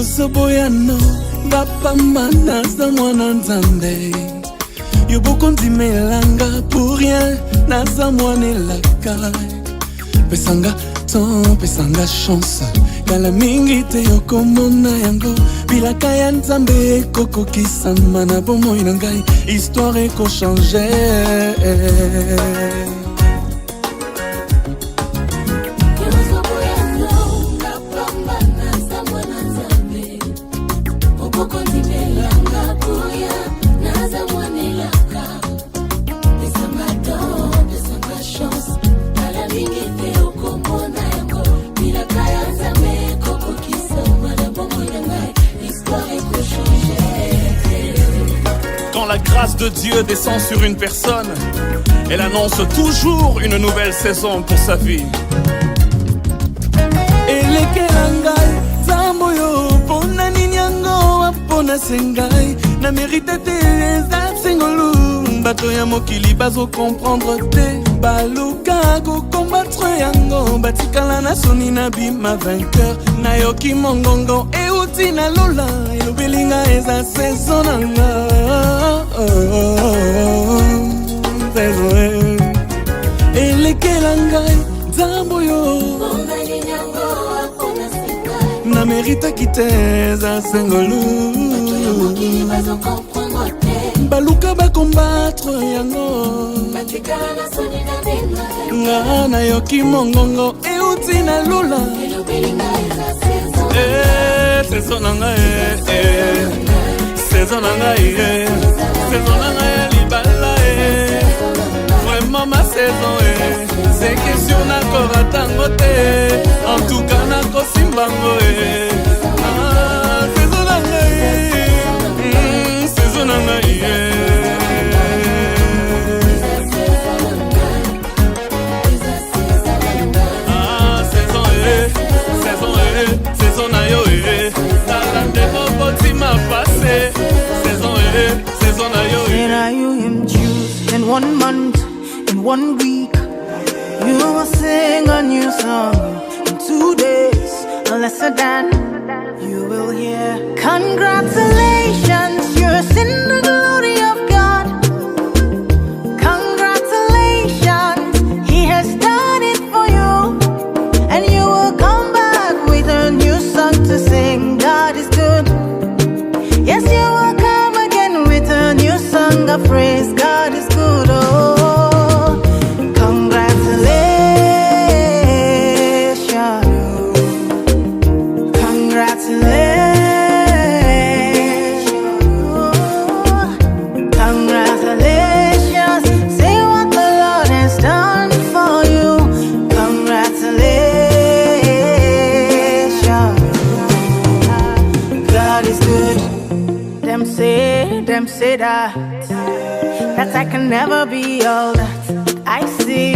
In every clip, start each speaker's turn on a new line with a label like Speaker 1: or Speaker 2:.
Speaker 1: Yosoboyano, Bapama naza mwana nzambe. Yoboko ndimelanga pour rien, naza mwana elaka. Pesanga temps, pesanga chance. Kala mingi te yokomona yango. Bilaka ya nzambe koko kisama na bomoi na ngai. Histoire eko changer.
Speaker 2: Quand la grâce de Dieu descend sur une personne, elle annonce toujours une nouvelle saison pour sa vie.
Speaker 1: Elekelangai, zamboyo, pona ninyango, apona sengai, na mérite te eza sengolu, bato ya mokili bazo comprendre te, baluka ko combattre yango, batikala na soni na bima vainqueur, na yoki mongongo, euti na lola, elobelinga eza saison nanga. Elekelangai, zamboyo, na mérite kiteza sengolu, baluka ba combattre yango, nga na yoki mongongo euti na lola, saison nanga saison nanga saison nanga libala vraiment ma saison c'est question encore atango te en tout cas nako simbango saison nanga saison nanga saison na yo talande boboti ma passé saison na yo.
Speaker 3: And I you him choose in 1 month, in 1 week. You will sing a new song in 2 days, a lesser than you will hear. Congratulations, you're in the glory of God. Congratulations, He has done it for you, and you will come back with a new song to sing. God is good. Yes, you will come again with a new song of praise. God is good. Oh, congratulations, congratulations, congratulations. Say what the Lord has done for you. Congratulations, God is good. Them say that I can never be all that I see.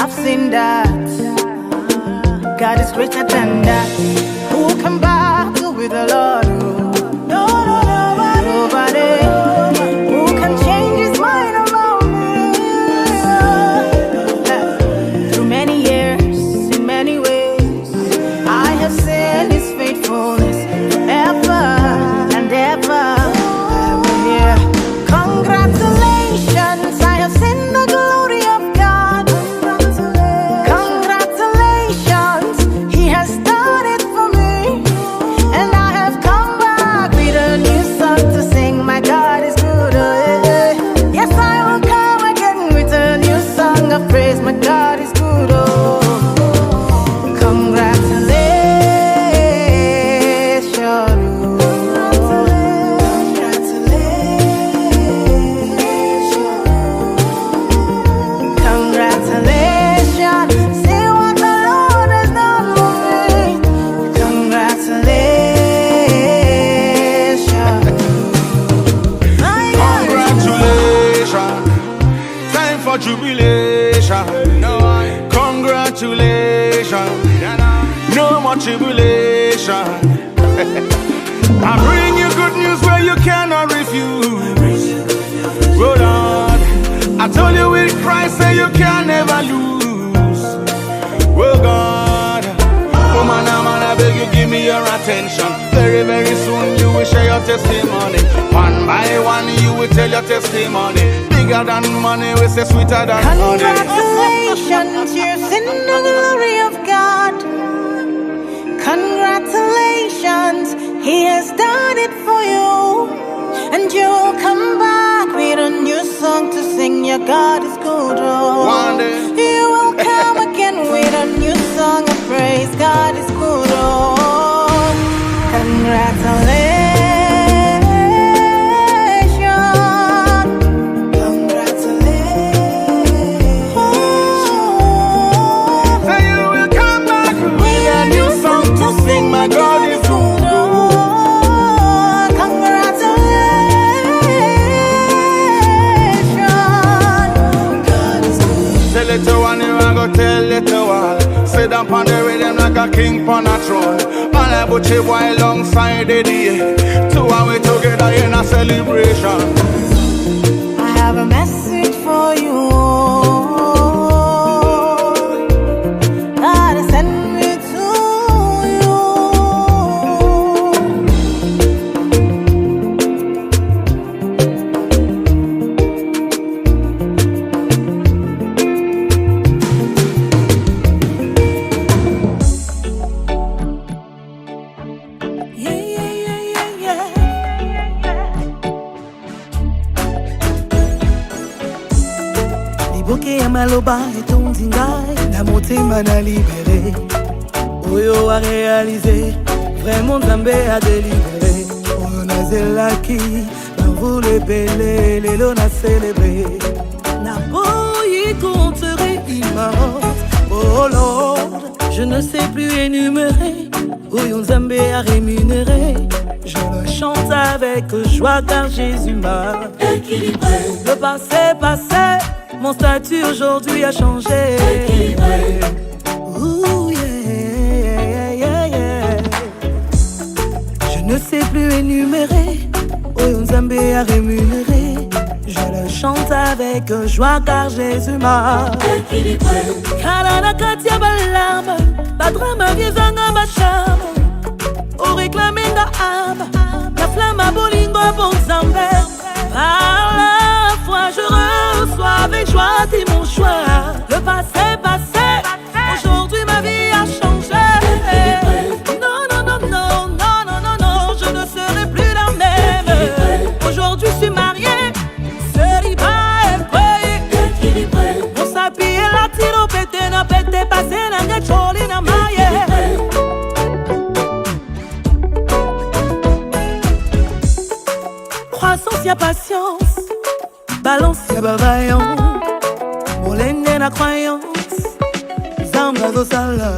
Speaker 3: I've seen that God is greater than that. Who can battle with the Lord? No, nobody. Who can change His mind around me? Through many years, in many ways, I have seen His faithfulness forever and ever. Congratulations, I have seen the glory of God. Congratulations, He has done it for me, and I have come back with a new song to sing. My God is good. Yes, I will come again with a new song of praise. My God is good. Oh, congratulations.
Speaker 4: Jubilation, congratulations, no more tribulation. I bring you good news where you cannot refuse. Oh Lord, I told you with Christ that you can never lose. Oh God, oh man, I beg you give me your attention. Very, very soon you will share your testimony. One by one you will tell your testimony. Bigger than money, we say sweeter than honey.
Speaker 3: Congratulations, you've seen the glory of God. Congratulations, He has done it for you. And you'll come back with a new song to sing. Your God is good, oh.
Speaker 4: One day
Speaker 3: You will come again with a new song of praise. God is good, oh. Congratulations.
Speaker 4: say you will come back with a new song to sing. My God is good. Say little one, you a go tell little one. Sit down on the rhythm like a king on a throne. All I put you boy alongside the day. Two and we together in a celebration.
Speaker 3: I have a message for you. God has sent me to
Speaker 5: Maloba et ton zingai, la motema na libéré. Oyo a réalisé, vraiment Nzambe a délibéré. Oyo na zelaki, na voulé belé, lelo na célébré. Na boyi compterait immorte. Oh Lord, je ne sais plus énumérer. Oyo Nzambe a rémunéré. Je le chante avec joie car Jésus m'a équilibré. Le passé passé. Mon statut aujourd'hui a changé. Ooh, yeah, yeah, yeah. Je ne sais plus énumérer. Oyo Nzambe a rémunéré. Je le chante avec joie car Jésus m'a équilibré. Kalana katia balama, badrama viezanga bachama. O réclamer da âme, la flamme a bolingo bon Nzambe. Par la foi je reçois avec joie dit mon choix. Le passé passé, aujourd'hui ma vie a changé. Non, non, non, non, non, non, non, non, je ne serai plus la même. Aujourd'hui je suis mariée, célibat est payé. Mon sapi et la tiro pété, na pété, passé, na nye choli na maye. Croissance y'a patience, balance y'a bavaillon. Molende na croyance, zamba zo sala.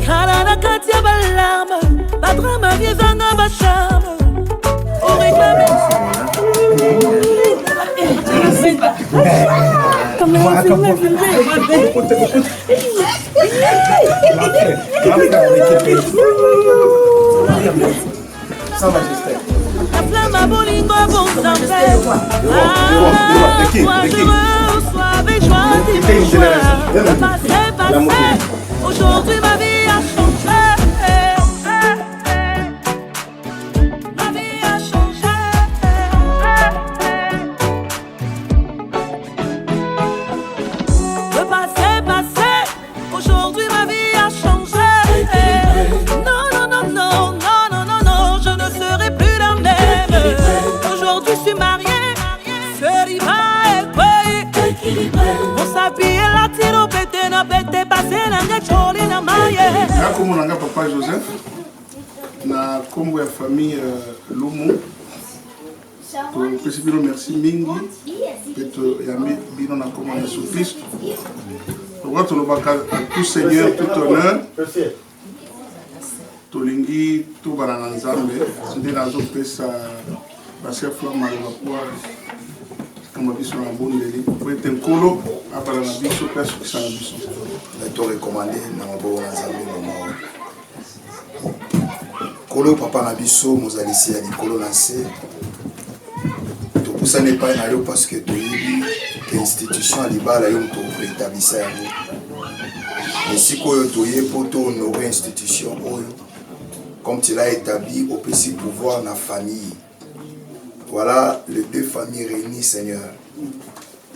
Speaker 5: Kalana katia balama, badrama viezanga bachama. Au réclamé.
Speaker 6: Sa Majesté.
Speaker 3: La flamme à bolingo bon Nzambe. Moi je reçois avec joie dit mon choix. Le passé passé, aujourd'hui ma vie a changé. Ma vie a changé. Le passé passé, aujourd'hui ma vie a changé. Non, non, non, non, non, non, non, non, je ne serai plus la même. Aujourd'hui je suis mariée, célibat est payé. Mon sapi et la tiro pété, na pété, passé, na nye choli na maye.
Speaker 6: Comme on a papa Joseph, na kombo ya famille Lumu. To pesi bino merci mingi. Peto yambi bino na kombo ya Jésus Christ. Donc to lobaka tout Seigneur, tout honneur. Tolingi tout banana Nzambe, ndé nazo pesa passer flamme à la comme biso na bondeli. Pour être nkolo abala na biso pesa qui sana biso.
Speaker 7: To recommander na mabo na Nzambe mama. Kolo papa na biso mozalisi ya likolo na se. Ça n'est pas un parce que tu es institution à l'ibala pour établir ça. Mais si tu es pour honorer institution, comme tu l'as établi, au petit pouvoir dans la famille. Voilà les 2 familles réunies, Seigneur.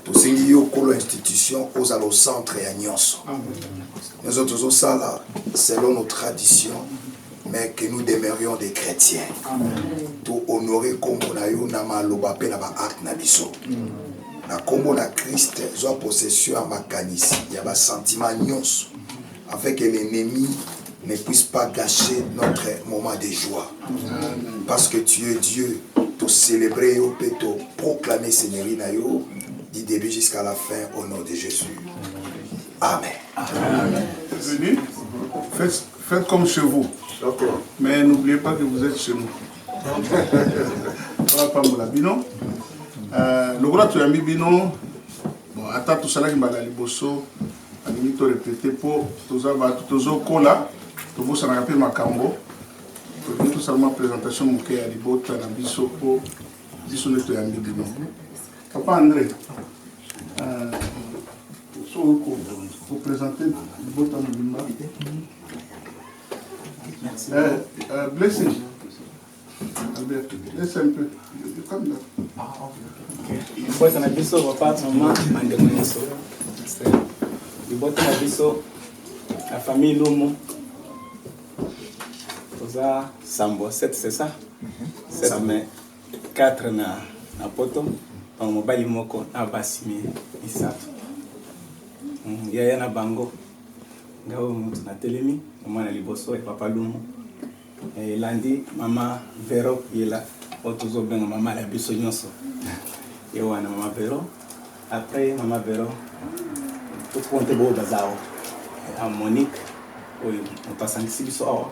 Speaker 7: Tout ce qui est au institution, aux au centre et à Nyonso. Nous autres, ça là, selon nos traditions, mais que nous demeurions des chrétiens. Pour honorer comme on a eu nama lobape na ba acte na biso. Na comme on a Christ, soit possession à ma canisse, il y a un sentiment Nyonso, afin que l'ennemi ne puisse pas gâcher notre moment de joie. Parce que tu es Dieu, pour célébrer, pour proclamer Seigneur du début jusqu'à la fin au nom de Jésus. Amen.
Speaker 6: Venez, faites comme chez vous. Mais n'oubliez pas que vous êtes chez nous. Voilà pas mon bino. Le gros tu as mis bino. Bon, attends tout ça là qui m'a donné bosso. A limite répéter pour tous les cola. Tout vous ça n'a pas macambo. Tout seulement présentation mon cœur à l'ibota na biso pour biso ne tu as mis bino. Papa André. Pour présenter l'ibota na bino.
Speaker 8: Merci.
Speaker 6: Blessing. Albert, laisse un peu. Comme là.
Speaker 8: Libota na biso papa maman mandeko nyonso. Libota na biso la famille Lumu. Toza Sambo 7 c'est ça? 7 mais 4 na poto. Pa mobali moko na basimi isato. Yaya na bango. Ngao mutu na telemi mwana liboso et papa Lumu. Et lundi maman Vero yela otozo benga maman la biso nyonso. Et wana maman Vero. Après maman Vero tout compte beau bazao. À Monique on passe en biso awa.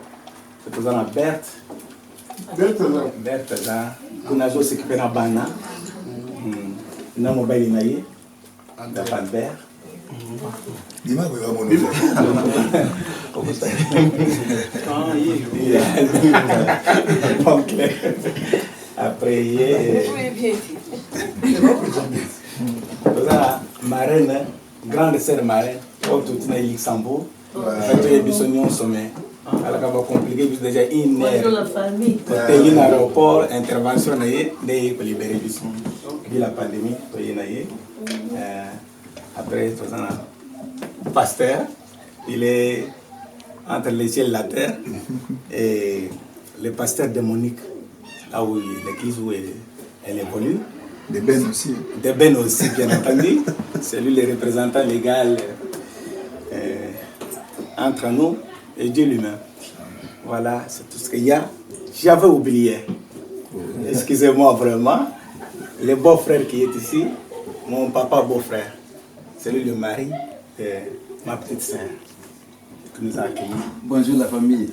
Speaker 8: C'est pour la Berthe. Berthe là kuna zo s'occuper na bana. Na mobile naie. Da Albert.
Speaker 7: Dis-moi, oui,
Speaker 8: après, marraine, grande sœur marraine, tout est Luxembourg. Elle est sommet. Elle a compliqué déjà une heure. Il y a un aéroport, intervention, pour libérer du son. Puis la pandémie, après, pasteur, il est entre les ciels et la terre, et le pasteur de Monique, là où l'église où elle évolue.
Speaker 7: De Ben aussi.
Speaker 8: De Ben aussi, bien entendu. C'est lui le représentant légal entre nous et Dieu lui-même. Voilà, c'est tout ce qu'il y a. J'avais oublié. Excusez-moi vraiment. Le beau-frère qui est ici, mon papa beau-frère, c'est lui le mari de ma petite sœur qui nous a accueillis.
Speaker 9: Bonjour la famille.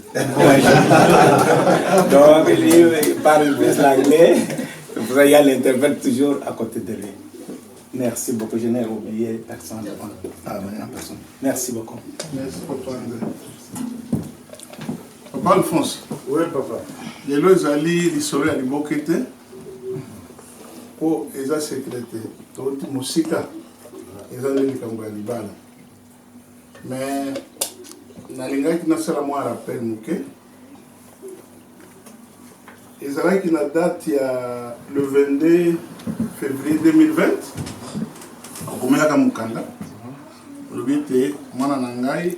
Speaker 8: Donc lui, il parle plus l'anglais. C'est pour ça qu'il y a l'interprète toujours à côté de lui. Merci beaucoup. Je n'ai oublié personne. Merci beaucoup.
Speaker 6: Merci papa André. Papa Alphonse.
Speaker 9: Oui papa.
Speaker 6: Les lois ali l'histoire à l'ibokete. Pour les secrétaires. Tout musika. Ils ont dit qu'on va libérer. Mais nalingaki nasala mwa rappel muke. Ezalaki na date ya le 22 février 2020. Akomelaka mukanda. Olobi te mwana na ngai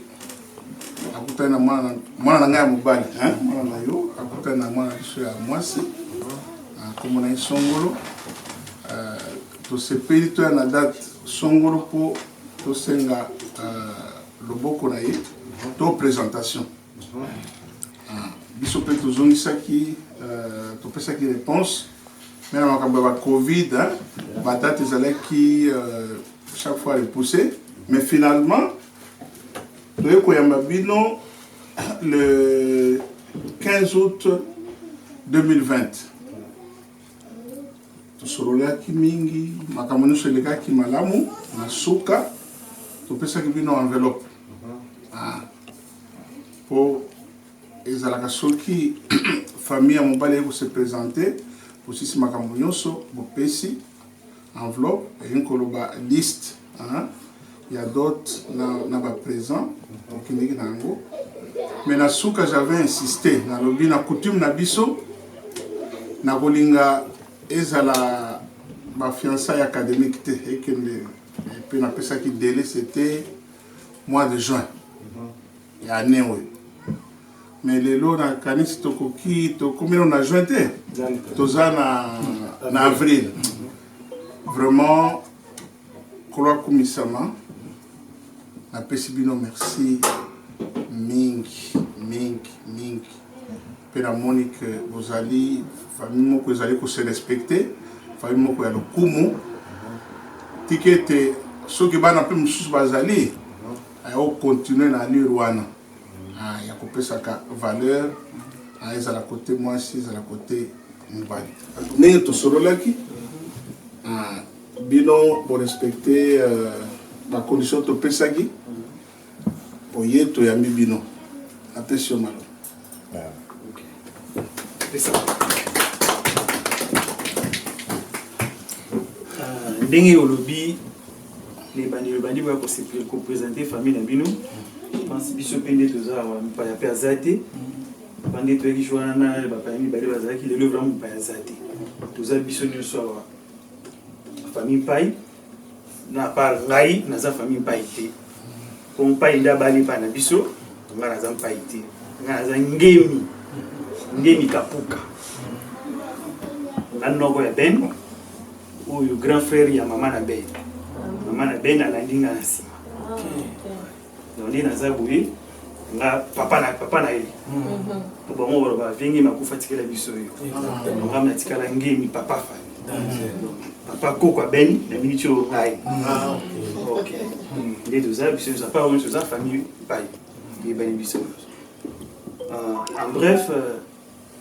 Speaker 6: akutana na mwana na ngai mobali, hein? Mwana na yo akutana na mwana biso ya mwasi. Akomona isongolo. To sepeli to na date songolo po to senga loboko na ye to présentation. Biso pe tozongisaki topesaki réponse mais na makambo ya Covid, ba date ezalaki chaque fois repoussé, mais finalement toye koyamba bino le 15 août 2020. Tosololaki mingi makambo nyonso elekaki malamu na suka topesaki bino enveloppe po ezalaka soki famille ya mobali eko se présenter posisi makambo nyonso bopesi enveloppe eyini koloba liste il y a d'autres na ba présent okindeki na yango mais na suka j'avais insisté na lobi na coutume na biso na kolinga ezala ba fiançailles académique te ekende et puis na pesa ki délai c'était mois de juin ya année oui mais lelo na kanisi tokoki tokomelo na juin te toza na avril vraiment koloa kumisama napesi bino merci mingi mpe namoni ke bozali famille moko ezali kose respecte famille moko ya lokumu tiki ete soki bana mpe mosusu bazali ayokontinue na allure wana ya kopesaka valeur ezala kote mwasi ezala kote mobali ndenge tosololaki bino borespecte bacondition topesaki oye toyambi bino apesi yo malo
Speaker 9: ndenge olobi lebandi boya kopresente famille na bino pense biso mpe nde toza awa mipaya mpe aza te bande toyaki wana na bapaya mibale bazalaki lelo vraimen mopaya aza te toza biso nyonso awa famille mpai na part ngai naza famille mpai te po mpai nde abali mpa na biso ngai naza mpai te ngai naza ngemi kapuka nga noko ya ben oyo grand frère ya mama na ben alandi nga na nsima donc nde naza boye nga papa na ye po bango baloba avengi makufa tikela biso oyo donc nga natikala ngemi papa fami papa koko abeni na miniti oyo ngai nde toza biso nyonso apa oyo toza famille pai eyebani biso en bref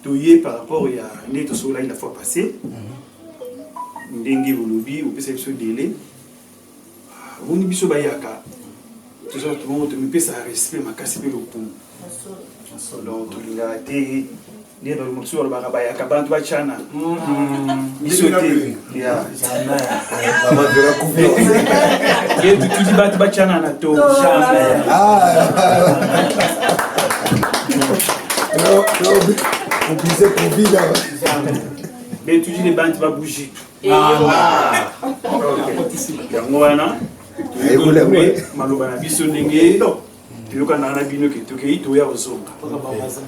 Speaker 9: toye par rapport ya nde tosololaki la fois passée ndenge bolobi opesa biso délai omoni biso bayaka toza tomongo tomipesa respect makasi mpe lokumu donc tolingaka te nde mosusu balobaka bayaka bantu bacana biso te tudi bantu bacana na to nde tudi le bantu babougi yango wana maloba na biso ndenge toyokanaka na bino ke tokei toya kozonga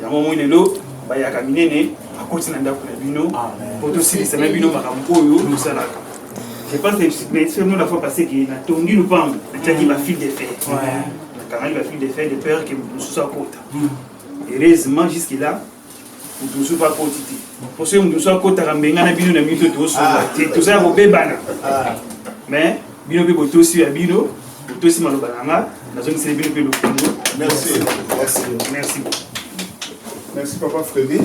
Speaker 9: yango moi lelo bayaka minene akoti na ndako na bino po tosilisa na bino makambo oyo tosalaka je pense que la fois passée que natongi lupango natiaki bafile de fer nakangaki bafile de fer de peur ke mosusu akota heureusement jusque là moto mosusu mpo akoti te po soki moto mosusu akotaka mbenga na bino na bino to tozola te tozala kobebana mais bino mpe botosi ya bino botosi maloba na nga nazongiseli bino mpe lokungu merci
Speaker 6: merci papa Freddy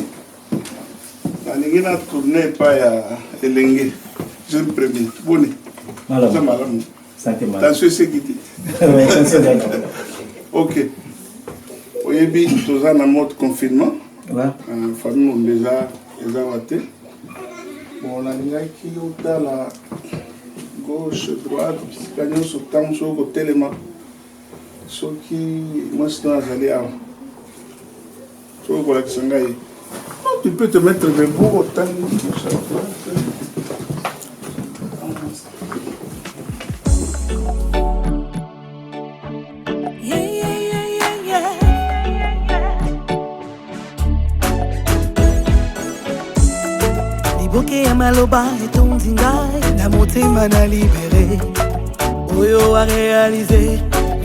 Speaker 6: nalingi na tourne epai ya elenge jeune premier boni aza malamu tension eseki te ok oyebi toza na mode confinement famille monde eza wa te bon nalingaki otala gauche droite bisika nyonso ntango soki kotelema soki mwasi to azali awa soki kolakisa ngai tu peux te mettre debout otangi
Speaker 5: liboke ya maloba etondi ngai na motema na libere oyo a réalisé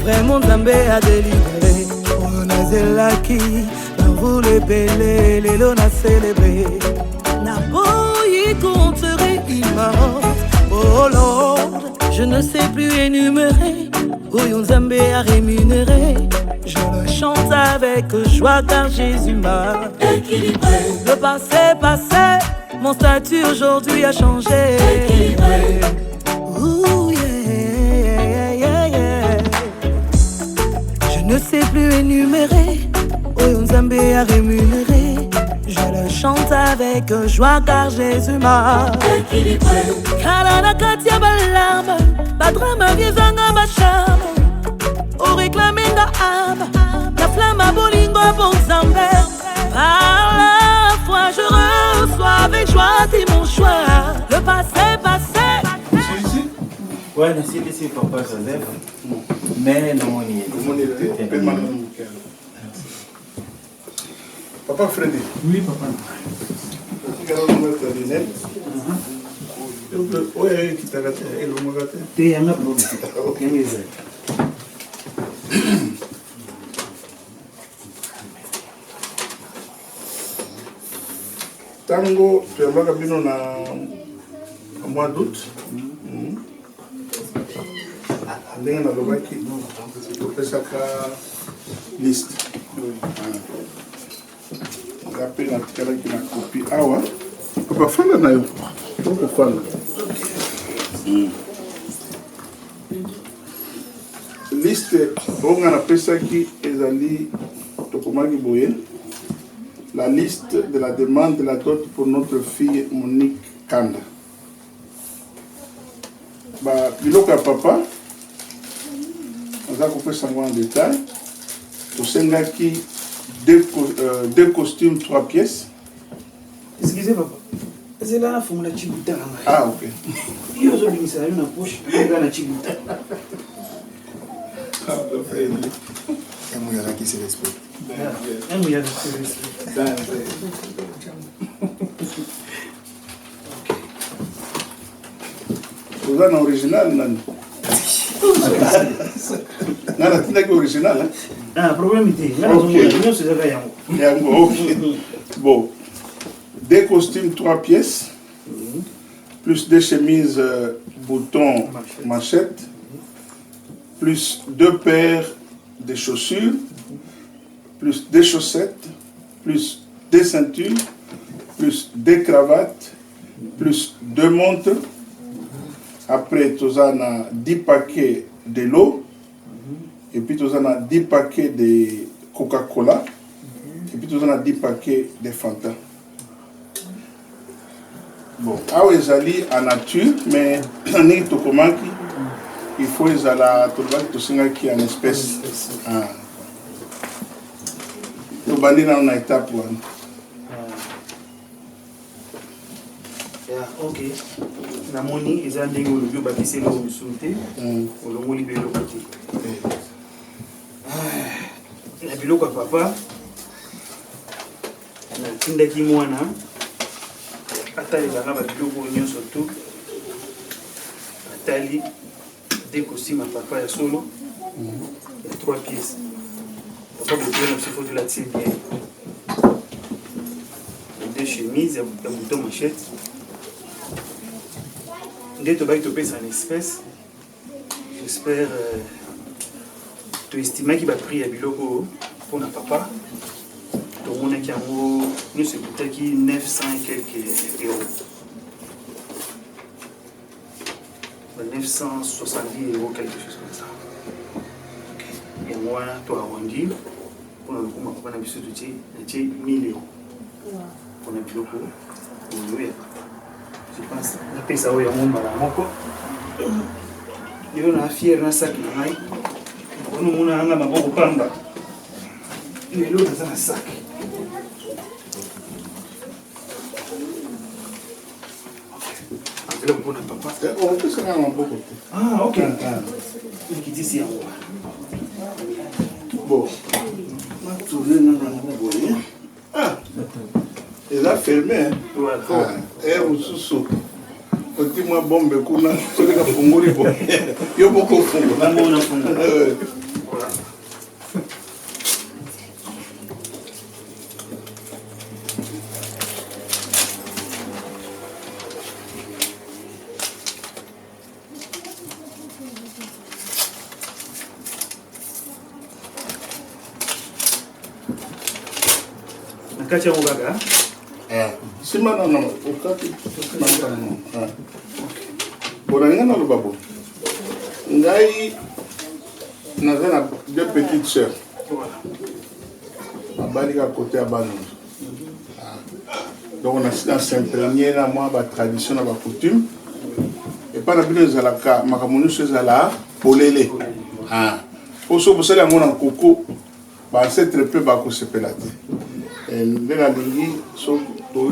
Speaker 5: vraiment nzambe a délibéré oyo nazelaki navule pele lelo na célébré naboyi compterai immorte oh Lord je ne sais plus énumérer oyo nzambe a rémunéré je le chante avec joie car Jésus m'a équilibré. Le passé, mon statut aujourd'hui a changé. Équilibré. Ooh, yeah. Je ne sais plus énumérer, oyo nzambe a rémunéré. Je le chante avec joie car Jésus m'a équilibré. Kala na kati ya balarme, badrama viezanga bachame. réclamer nga âme. La flamme à bolingo bon zambé. Par la foi je reçois avec joie tes mon choix. Le passé passé.
Speaker 8: Ouais, c'est papa Joseph. Mais non,
Speaker 6: Papa Freddy.
Speaker 9: Oui, papa.
Speaker 6: Oui, qui t'a raté.
Speaker 9: Tu es un peu. Ok,
Speaker 6: Tango, tu as vu au mois d'août. Ndenge nalobaki topesaka liste nga mpe natikalaki na kopi awa bafanda na yo okofanda liste oyo nga napesaki ezali tokomaki boye la liste de la demande de la dot pour notre fille Monique Kanda. Biloko ya papa on a compris ça en détail. Au Sengaki, deux costumes, 3 pièces.
Speaker 9: Excusez papa. C'est là la forme de la chibuta.
Speaker 6: Ah, ok.
Speaker 9: Il y a une ça une poche, il y a la chibuta.
Speaker 6: Ah, parfait.
Speaker 7: Et moi, il y a qui se respecte.
Speaker 9: Et moi, il y a qui se respecte.
Speaker 6: Vous avez un original, Nani? Nana, tu n'as qu'original, hein?
Speaker 9: Ah, problème était.
Speaker 6: Bon, 2 costumes, 3 pièces, plus 2 chemises, boutons, manchettes, plus 2 paires de chaussures, plus 2 chaussettes, plus 2 ceintures, plus 2 cravates, plus 2 montres. Après, tu as 10 paquets de l'eau. Et puis, tu as 10 paquets de Coca-Cola. Et puis, tu as 10 paquets de Fanta. Bon, awa ezali en nature, mais il faut ezala qui en espèce. Tobandi na une étape.
Speaker 9: Ok. Na moni eza ndenge olobi obakisi ngo musunte olongoli biloko te na biloko ya papa natindaki mwana atali ezanga babiloko nyonso tu atali de costume ya papa ya solo ya 3 pièces papa botele na biso fo tolatie bien 2 chemises ya bouton machette. Dès que tu as en espèce, j'espère tu estimes qu'il va prier à Biloko pour notre papa. Donc on a qui nous c'est peut-être 900 et quelques euros. 970 euros, quelque chose comme ça. Okay. Et moi, tu as arrondi pour le coup, on a besoin de 1000 euros. Pour notre Biloko. Je pense que c'est ça où il y a un moko. Il y a un fier dans sac na ngai. On a un maboko pamba. Il est là dans un sac. On a papa.
Speaker 6: On peut se rendre un peu.
Speaker 9: Ah, ok. Il qui dit ici en haut.
Speaker 6: Bon. On va tourner dans le boyer. Ah. Il a fermé.
Speaker 9: Voilà.
Speaker 6: Et on sous petit moi bombe kuna celui qui a fongoli bon. Yo beaucoup fongo.
Speaker 9: Maman on a fongo. Voilà. Nakacha ubaga.
Speaker 6: Si maintenant au cas que bon na lo babo ngai naza 2 petites sœurs abali à côté à Bano donc on a s'imprégner na moi ba tradition na ba coutume et pas na bino ezalaka makamoni ezala polele Oso bosala yango na koko baancetre mpe bakosepela te. Nde nalingi so toyi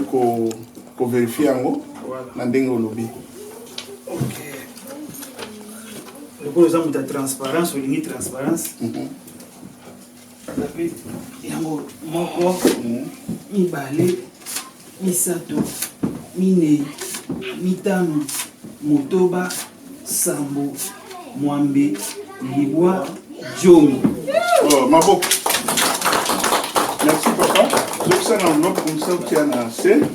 Speaker 6: koverifie yango na ndenge olobi.
Speaker 9: Lokolo eza moto ya transparence olingi transparence yango moko mibale misato mine mitano motoba sambo mwambe libwa jomi.
Speaker 6: Maboko. Merci papa. Donc ça dans l'enveloppe comme ça qui est en scène.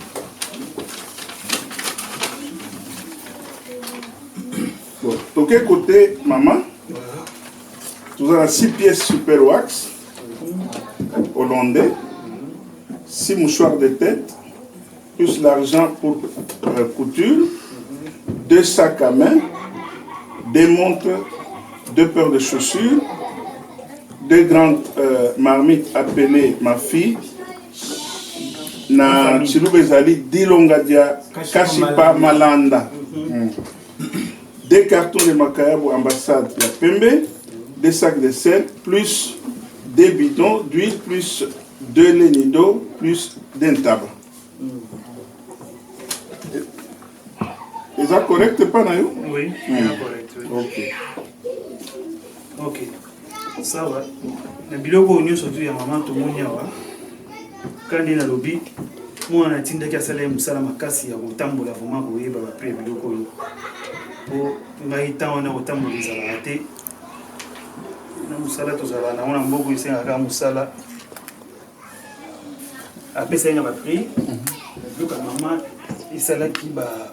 Speaker 6: Bon, de quel côté maman? Nous avons 6 pièces super wax hollandais, 6 mouchoirs de tête, plus l'argent pour couture, 2 sacs à main, des montres, 2 paires de chaussures, 2 grandes marmites appelées ma fille, na Chilubezali Dilongadia Kashipa Malanda. 2 cartons de Makayabo ambassade la Pembe, 2 sacs de sel, plus 2 bidons d'huile, plus 2 lénidos, plus d'un tabac. Est-ce correct pas nayo?
Speaker 9: Oui, c'est correct.
Speaker 6: Ok.
Speaker 9: Ok. Ça va. Na biloko nyonso tu ya maman to monia wa. Kandi na lobi mwana tindaki asala musala makasi ya kotambola vraiment koyeba ba pre biloko yo. Po ngai taona kotambola ezala te. Na musala tozala na mwana mboko isenga ka musala. Apesa nga ba pre. Biloko maman isala ki ba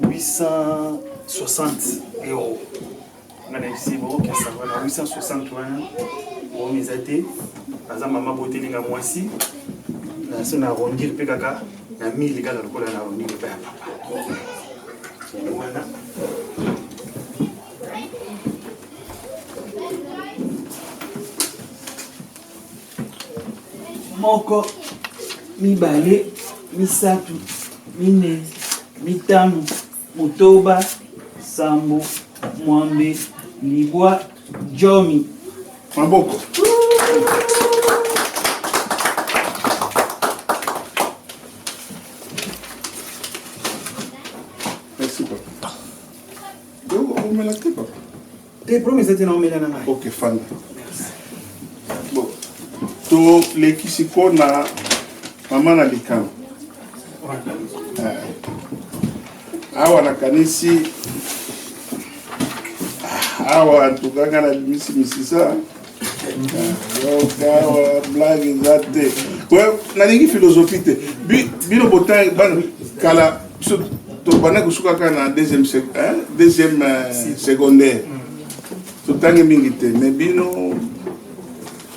Speaker 9: 860 €. On a ici bon qui ça va 860 bon mes athées par maman beauté linga moisi na sona rondir pe kaka na 1000 kala lokola na rondir pe papa voilà moko mibale misatu mine mitano motoba sambo mwambe libwa jomi.
Speaker 6: Maboko. Merci papa. Donc on me l'a dit papa.
Speaker 9: T'es promis c'était na omela na ngai.
Speaker 6: Ok fan. Bon. To les kisiko na mama na likano. Awa na kanisi awa tukanga na misi ça awa blague zate ouais nalingi philosophie te bino botan ban kala to bana kusuka kana deuxième secondaire to tangi mingi te mais bino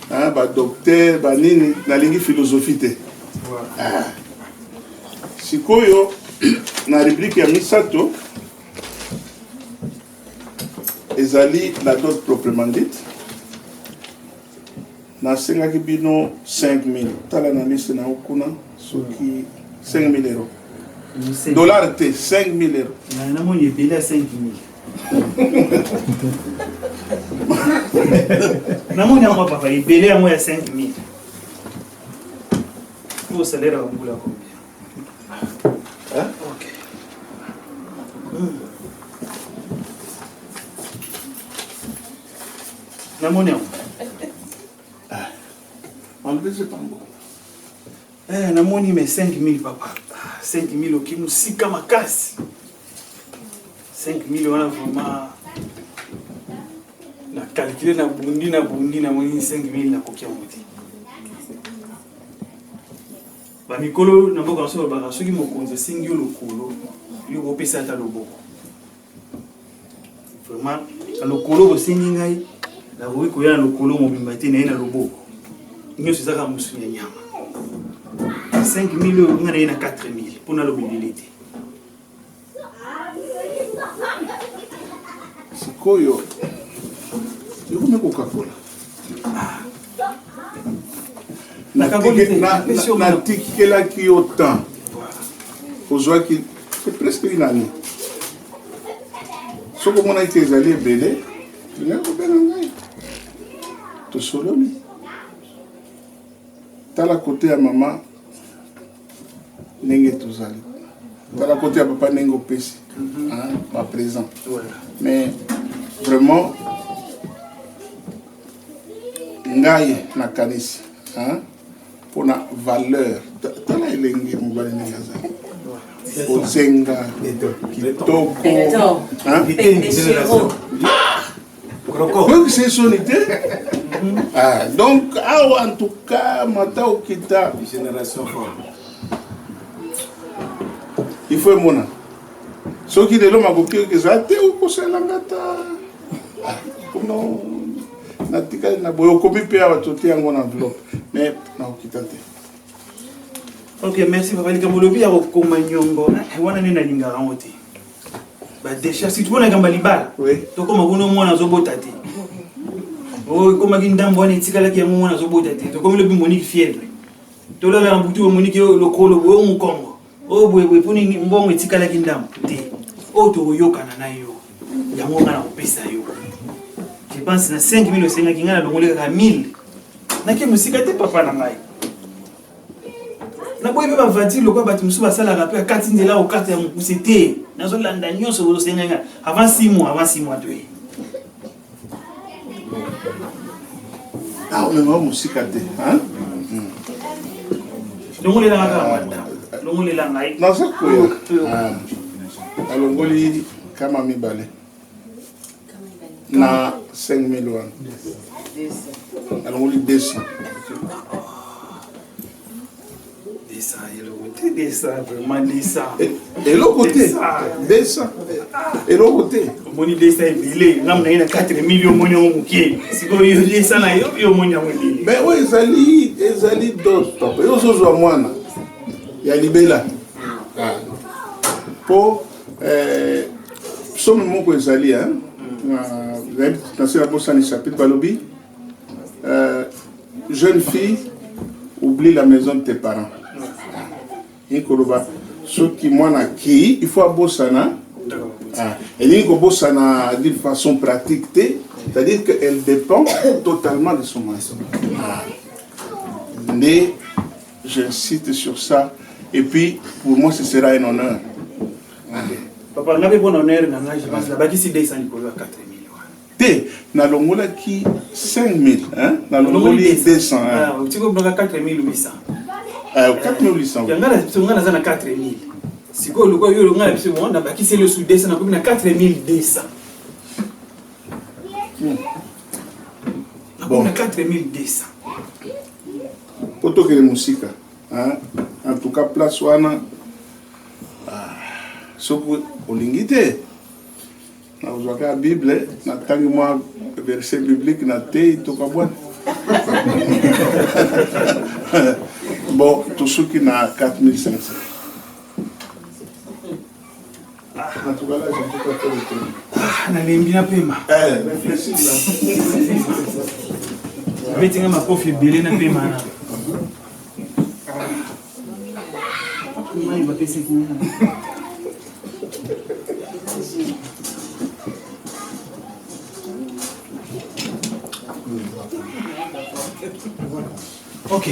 Speaker 6: ba docteur ba nini nalingi philosophie te sikoyo na rubrique ya misato ezali la dot proprement dite na sengaki bino 5000 tala na liste na okuna soki 5000 €. Dollar te 5000 €.
Speaker 9: Na moni ebele 5000. Na moni yango papa ebele yango ya 5000. Pour salaire au bout la combien?
Speaker 6: Hein?
Speaker 9: OK. Na moni yango.
Speaker 6: Enlevez pas beaucoup.
Speaker 9: Na moni mais 5000 papa. 5000 oki musika makasi. 5000 wana vraiment na calculer na bundi na moni 5000 na kokia moti. Ba mikolo na mboka so ba soki mokonzi singi lokolo yo kopesa ta loboko. Vraiment lokolo bo singi ngai la roui ko ya lokolo mobimba te na loboko. Nyo sizaka musunya nyama. 5000 € ngana na 4000 pour na lobilité.
Speaker 6: Sikoyo yoko me Coca-Cola. Na tikela ki autant. Aujourd'hui c'est presque une année. Ce que mon a été allé belé, il a coupé l'anglais. tosololi tala côté ya maman ndenge tozali tala côté ya papa ndenge opesi pas présent mais vraiment ngai nakanisi mpona valeur tala elenge mobali ndenge azali ozenga kitoko donc c'est son idée. Donc en tout cas mata okita génération forte il faut mona soki lelo makoki eza te okosalanga ta kono natikali na boyo komi mpe awa tote yango na enveloppe mais nakokita te.
Speaker 9: Ok, merci papa likambo lobi ya kokoma nyongo wana nini nalingaka ngo te badesha si tubona kamba libala tokoma kuna mwana azobota te komaki ndambo wana etikalaki yango mwana azobota te tokomi lobi Monique fièvre tolala na butu Monique lokolo boyo mukongo boye poni mbongo etikalaki ndambo te oyo tokoyokana na yo yango nga na kopesa yo je pense na 5000 osengaki nga na longoli kaka 1000 nake mosika te papa na ngai na boye ba vati lokwa bati musu basala rappel kati ndela o kati ya mukuse te nazo landa nyonso bosenga avant 6 mois to yi
Speaker 6: mais moi musika te
Speaker 9: longoli la ngaka wanda longoli la ngai
Speaker 6: na sakoyo alongoli kama mibale na 5000 wana alongoli 200 et l'autre côté descend et l'autre côté
Speaker 9: moni desa ebele ngam na ina 4 millions moni o mukie siko yo desa na yo moni amweli
Speaker 6: mais oui ezali d'autres yo sozo mwana ya libela po somme moko ezali na sera bosani chapitre balobi jeune fille oublie la maison de tes parents. Ce qui m'a qui il faut abosana. Et il faut abosana d'une façon pratique, c'est-à-dire qu'elle dépend totalement de son maison. Mais j'insiste sur ça. Et puis pour moi ce sera un honneur.
Speaker 9: Papa, on avait bon honneur dans la je pense là-bas qui s'est descendu pour 4
Speaker 6: T, na longola qui 5000, hein? Na longola 200.
Speaker 9: Ah, tu comprends 4800.
Speaker 6: 4800.
Speaker 9: Yangala tsonga na 4000. Siko lokwa yo longa la biso na baki c'est le sous 200 na komi na 4200. Bon, 4200.
Speaker 6: Poto que musique, hein? En tout cas place wana soko olingite. Na uzwaka la Bible, na tangi mwa verset biblique na te toka bwana. Bon, tout ce qui n'a 4500. En tout cas là, j'ai tout à fait le temps.
Speaker 9: Na lembi na pema.
Speaker 6: Réfléchis là.
Speaker 9: Betinga makofi belé na pema na. Mai ba pese kuna. Ok,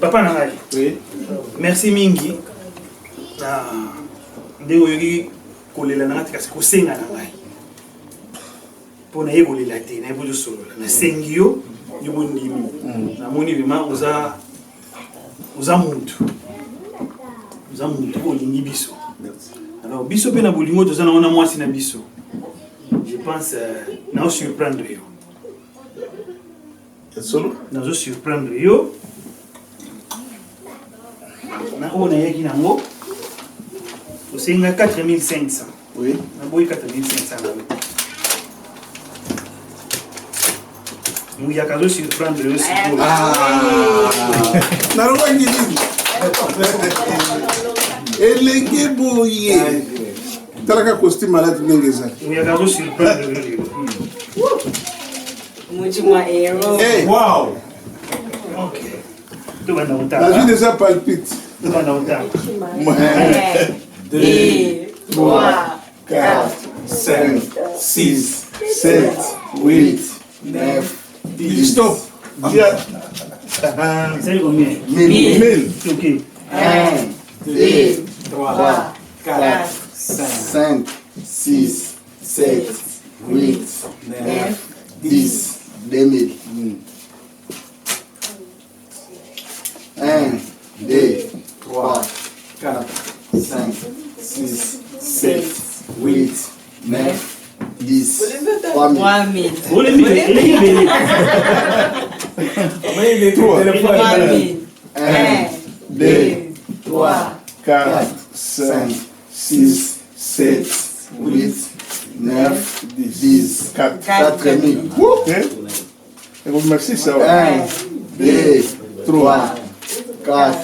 Speaker 9: papa Nangai.
Speaker 6: Oui.
Speaker 9: Merci mingi. Ndeko yoki kolela na ngati kasi kosenga na ngai. Pona ye kolela te na bozo solo. Na sengio yo bondimi. Na moni vraiment oza muntu. Oza muntu olingi biso. Alors biso pe na bolingo toza na wana mwasi na biso. Je pense na o surprendre yo.
Speaker 6: Solo
Speaker 9: na zo surprendre yo na ona yaki nango osenga 4500.
Speaker 6: Oui.
Speaker 9: Na boyi 4500 na we mu ya kazo surprendre yo siko
Speaker 6: na roba ngini elenge boye talaka costume malade ngeza
Speaker 9: mu ya kazo surprendre yo
Speaker 6: Hey.
Speaker 9: Wow. Ok. Tu vas dans
Speaker 6: la vie déjà palpite.
Speaker 9: Tu vas dans
Speaker 6: 1, 2, 3, 4, 5, 6, 7, 8, 9, Stop.
Speaker 9: C'est combien?
Speaker 6: 1000.
Speaker 9: Ok.
Speaker 7: 1, 2, 3, 4, 5, 6, 7, 8, 9, 10, 2000. 1, 2, 3, 4, 5, 6, 7, 8, 9, 10, 3000.
Speaker 9: Vous les mettez.
Speaker 7: 1, 2, 3, 4, 5, 6, 7, 8, 9, 10, 4000.
Speaker 6: Et vous merci, ça
Speaker 7: 1, 2, 3, 4,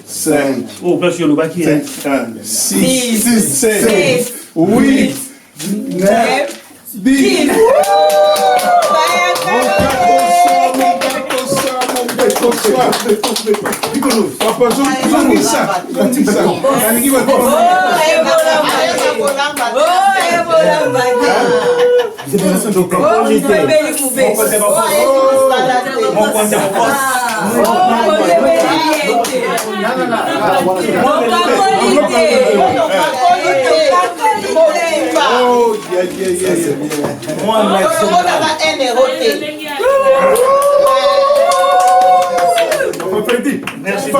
Speaker 7: 5,
Speaker 9: Oh, parce que le bac qui est.
Speaker 6: 6, 7, 8, 9, 10. Papa, je dis ça.
Speaker 9: Merci.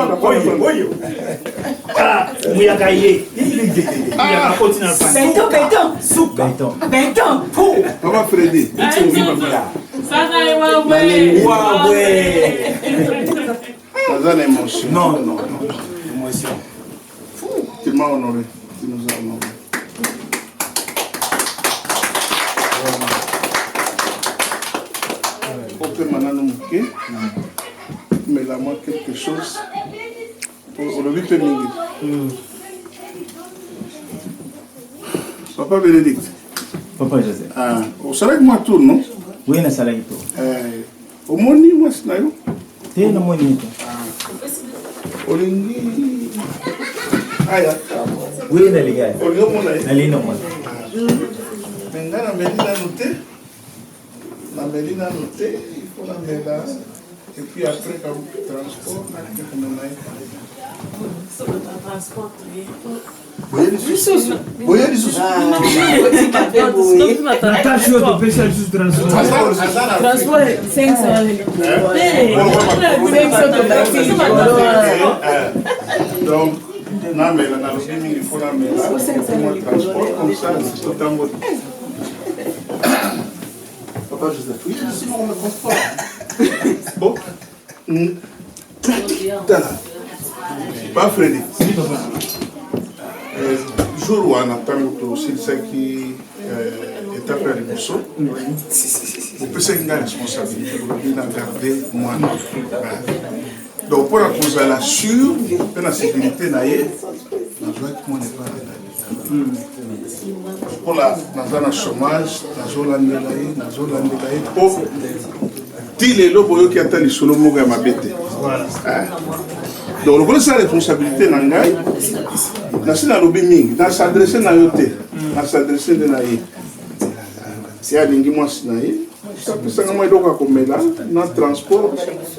Speaker 9: Ah, Mouyakaye.
Speaker 6: Papa Freddy. Ça a l'émotion.
Speaker 8: Non. Émotion.
Speaker 6: Tu m'as honoré. Tu nous as honoré. Mais là, moi, quelque chose. On a vu que Papa Bénédicte.
Speaker 10: Papa Joseph.
Speaker 6: Ah, au salaire moi tout, non?
Speaker 10: Oui, na salaire tout.
Speaker 6: Au moni, moi, c'est là.
Speaker 10: T'es na moni.
Speaker 6: Olingi. Aya.
Speaker 10: Oui, na les gars.
Speaker 6: Olingi, mon aïe.
Speaker 10: Na lino moi.
Speaker 6: Maintenant, la Mélina noté. La Mélina noté, il faut la mettre là. Et puis après, quand vous transport,
Speaker 11: transport.
Speaker 7: Voyez les sous. Voyez les sous.
Speaker 9: Attention, tu peux faire juste transport.
Speaker 11: Transport 500.
Speaker 6: Donc, non, mais là, il faut la mettre là. Transport comme ça, c'est tout en mode. Papa Joseph, oui, sinon on ne compte pas. Bon. Pas Freddy. Jour où on attend aussi ce qui est après le morceau, vous pouvez une responsabilité de garder moi. Donc pour la cause à la sûre, pour la sécurité, pour la chômage, pour les lobos qui attendent les solos moga ma bête. Donc, le sa responsabilité dans le lobby ming, dans s'adresser dans le dans s'adresser dans le si à l'ingi moi sinaï, ça peut s'en aller donc à comme là, dans transport,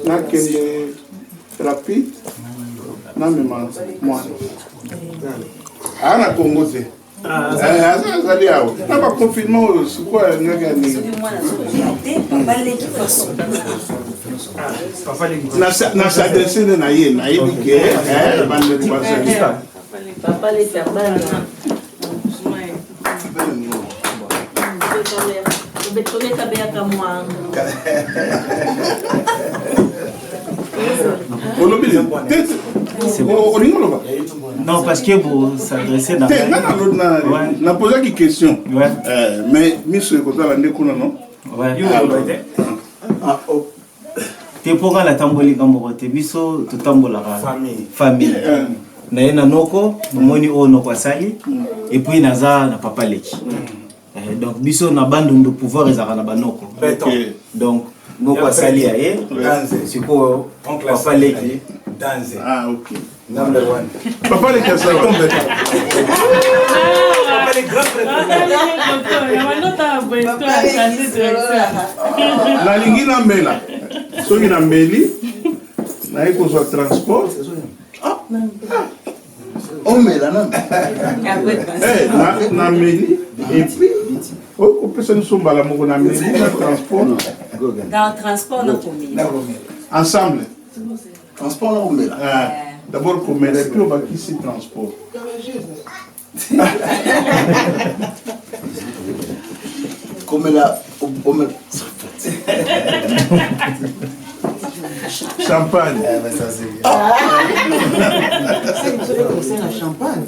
Speaker 6: dans quel rapide, dans même moi. Ah, na Congo c'est. Ça dit ah, na pas confinement c'est quoi nga gagné. Na s'adresser dans na bike bande de
Speaker 11: Papa les faire mal.
Speaker 10: Non, parce que vous s'adressez dans
Speaker 6: la posé une question. Mais monsieur Kota la ndekuna non?
Speaker 10: Te pour la tamboli gambo te biso to tambola famille. Na ena noko moni o noko sali et puis naza na papa leki. Donc biso na bande de pouvoir ezaka na banoko. Donc noko sali aye siko papa leki danse.
Speaker 6: Ah OK.
Speaker 10: Number 1.
Speaker 6: Papa leki ça tombe.
Speaker 11: Papa les grands frères.
Speaker 6: La lingina mela. soki na mbeli naye kozwa transport
Speaker 7: omela
Speaker 6: na meli epuis okopesa biso mbala moko na meli na transport
Speaker 11: Dans le transport, non commis.
Speaker 6: ensemble
Speaker 7: transport na omela
Speaker 6: d'abord komela epuis obakisi transport
Speaker 7: komela omela
Speaker 6: champagne.
Speaker 7: Ça c'est bien.
Speaker 12: C'est la champagne.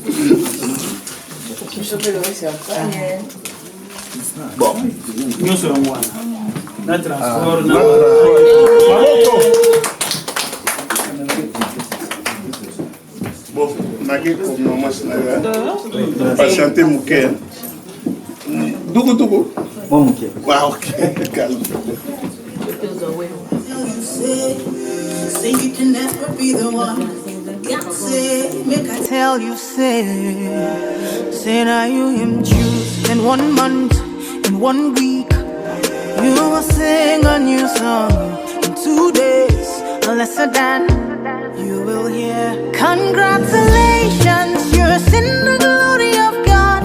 Speaker 7: Bon.
Speaker 9: Nous sommes moi. Na transport, na
Speaker 6: Bon, nage comme moi c'est patienter mouké. Dogo.
Speaker 10: Moi mouké.
Speaker 6: Ah OK, calme.
Speaker 3: Say you can never be the one. Say, make I tell you, say now you him choose in 1 month, in 1 week. You will sing a new song in 2 days, lesser than you will hear. Congratulations, you're in the glory of God.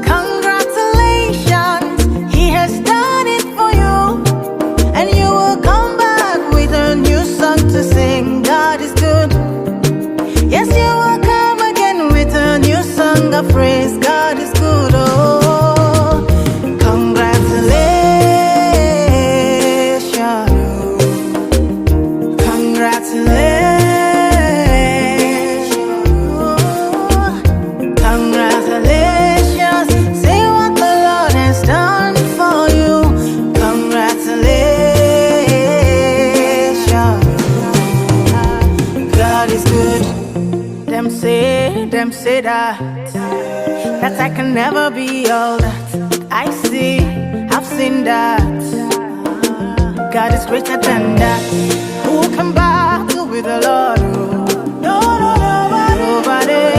Speaker 3: Congratulations, He has done it for you, and you will come back with a new song to sing. God is good. Yes, you will come again with a new song of praise. God is good. Oh, congratulations. Congratulations. Congratulations. Say what the Lord has done for you. Congratulations. God is good. Them say that I can never be all that I see. I've seen that God is greater than that. Who can battle with the Lord? Nobody.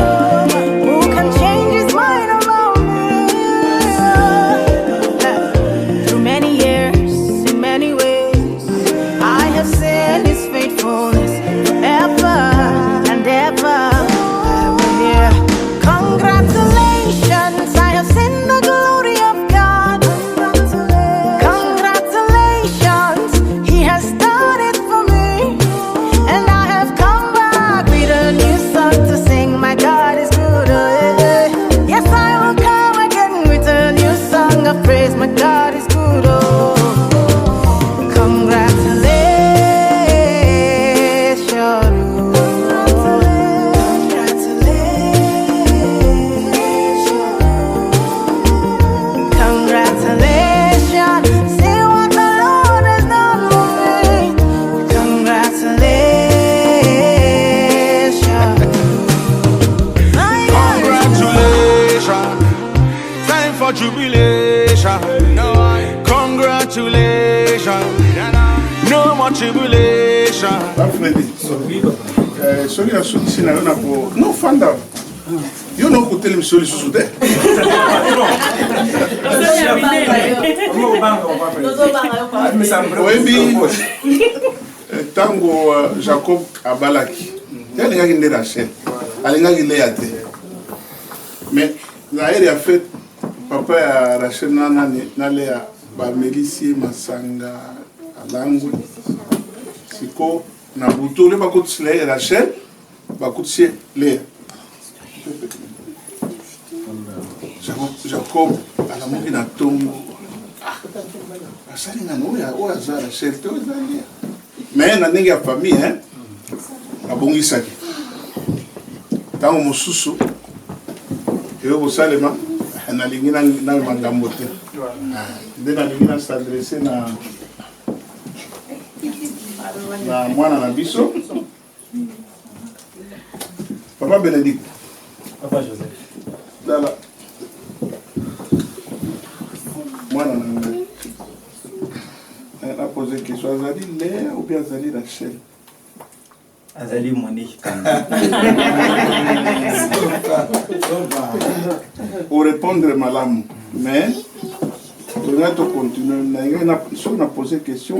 Speaker 3: Who can change His mind around me? Through many years, in many ways, I have seen His faithfulness ever and ever. Congratulations, I have seen the glory of God. Congratulations, He has done it for me, and I have come back with a new song to sing. My God is good. Yes, I will come again with a new song of praise. My God is good. Oh, congratulations.
Speaker 4: Jubilation, congratulations, no more tribulation.
Speaker 6: Sorry, I should see now. No fun up. You know who tell me sorry to today. Tango Jacob Abalaki. Il y a une Rachel. Il y a une Léate. Mais la a fait. Papa ya Rachel nale ya bamelisie masanga alangwe siko na buto le bakotisi le Rachel bakotisi le Jacob alamuki na tongo asali na noya oya za Rachel to zali mais na ndenge ya famille abongisaki tango mosusu eyo bosalema nalingi na magambo te nde nalingi na s'adresse na mwana na biso papa Bénédicte,
Speaker 10: papa Joseph
Speaker 6: dala mwana na a posé question azali Léa ou bien azali Rachel?
Speaker 10: Azali Monique.
Speaker 6: Pour répondre malamu, mais on a continué. On a posé question.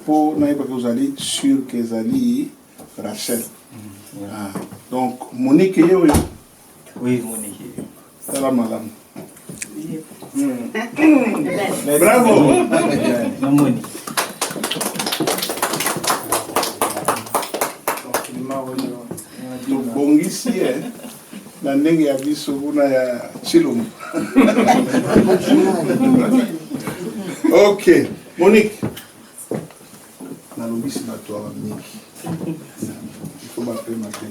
Speaker 6: Pour n'ayez que vous allez sûr que vous allez Rachel. Donc Monique est où?
Speaker 10: Oui, Monique.
Speaker 6: C'est la madame. Bravo.
Speaker 10: Monique.
Speaker 6: Tobongisi na ndenge ya biso kuna ya Chilum. Ok, Monique. Na lobisi na toi Monique. Il faut m'appeler matin.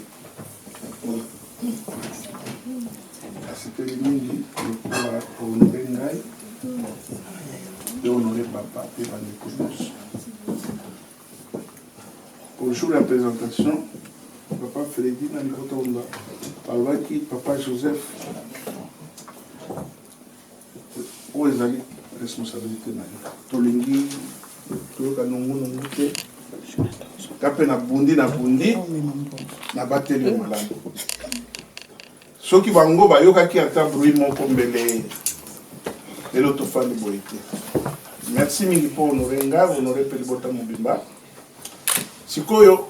Speaker 6: C'était mingi pour honorer ngai et honorer papa et Vanéconos. Au jour de la présentation, papa Freddy n'a pas tombé. Par qui papa Joseph, où est la responsabilité? Tolingi, Toyoka Nongo Nongote, Kape na bundi, na bateli malamu. Ceux qui vont go bayoka qui attend bruit mon kombele et l'autre fan de boité. Merci mingi pour honorer nga, honorer Pelibota Mobimba. Sikoyo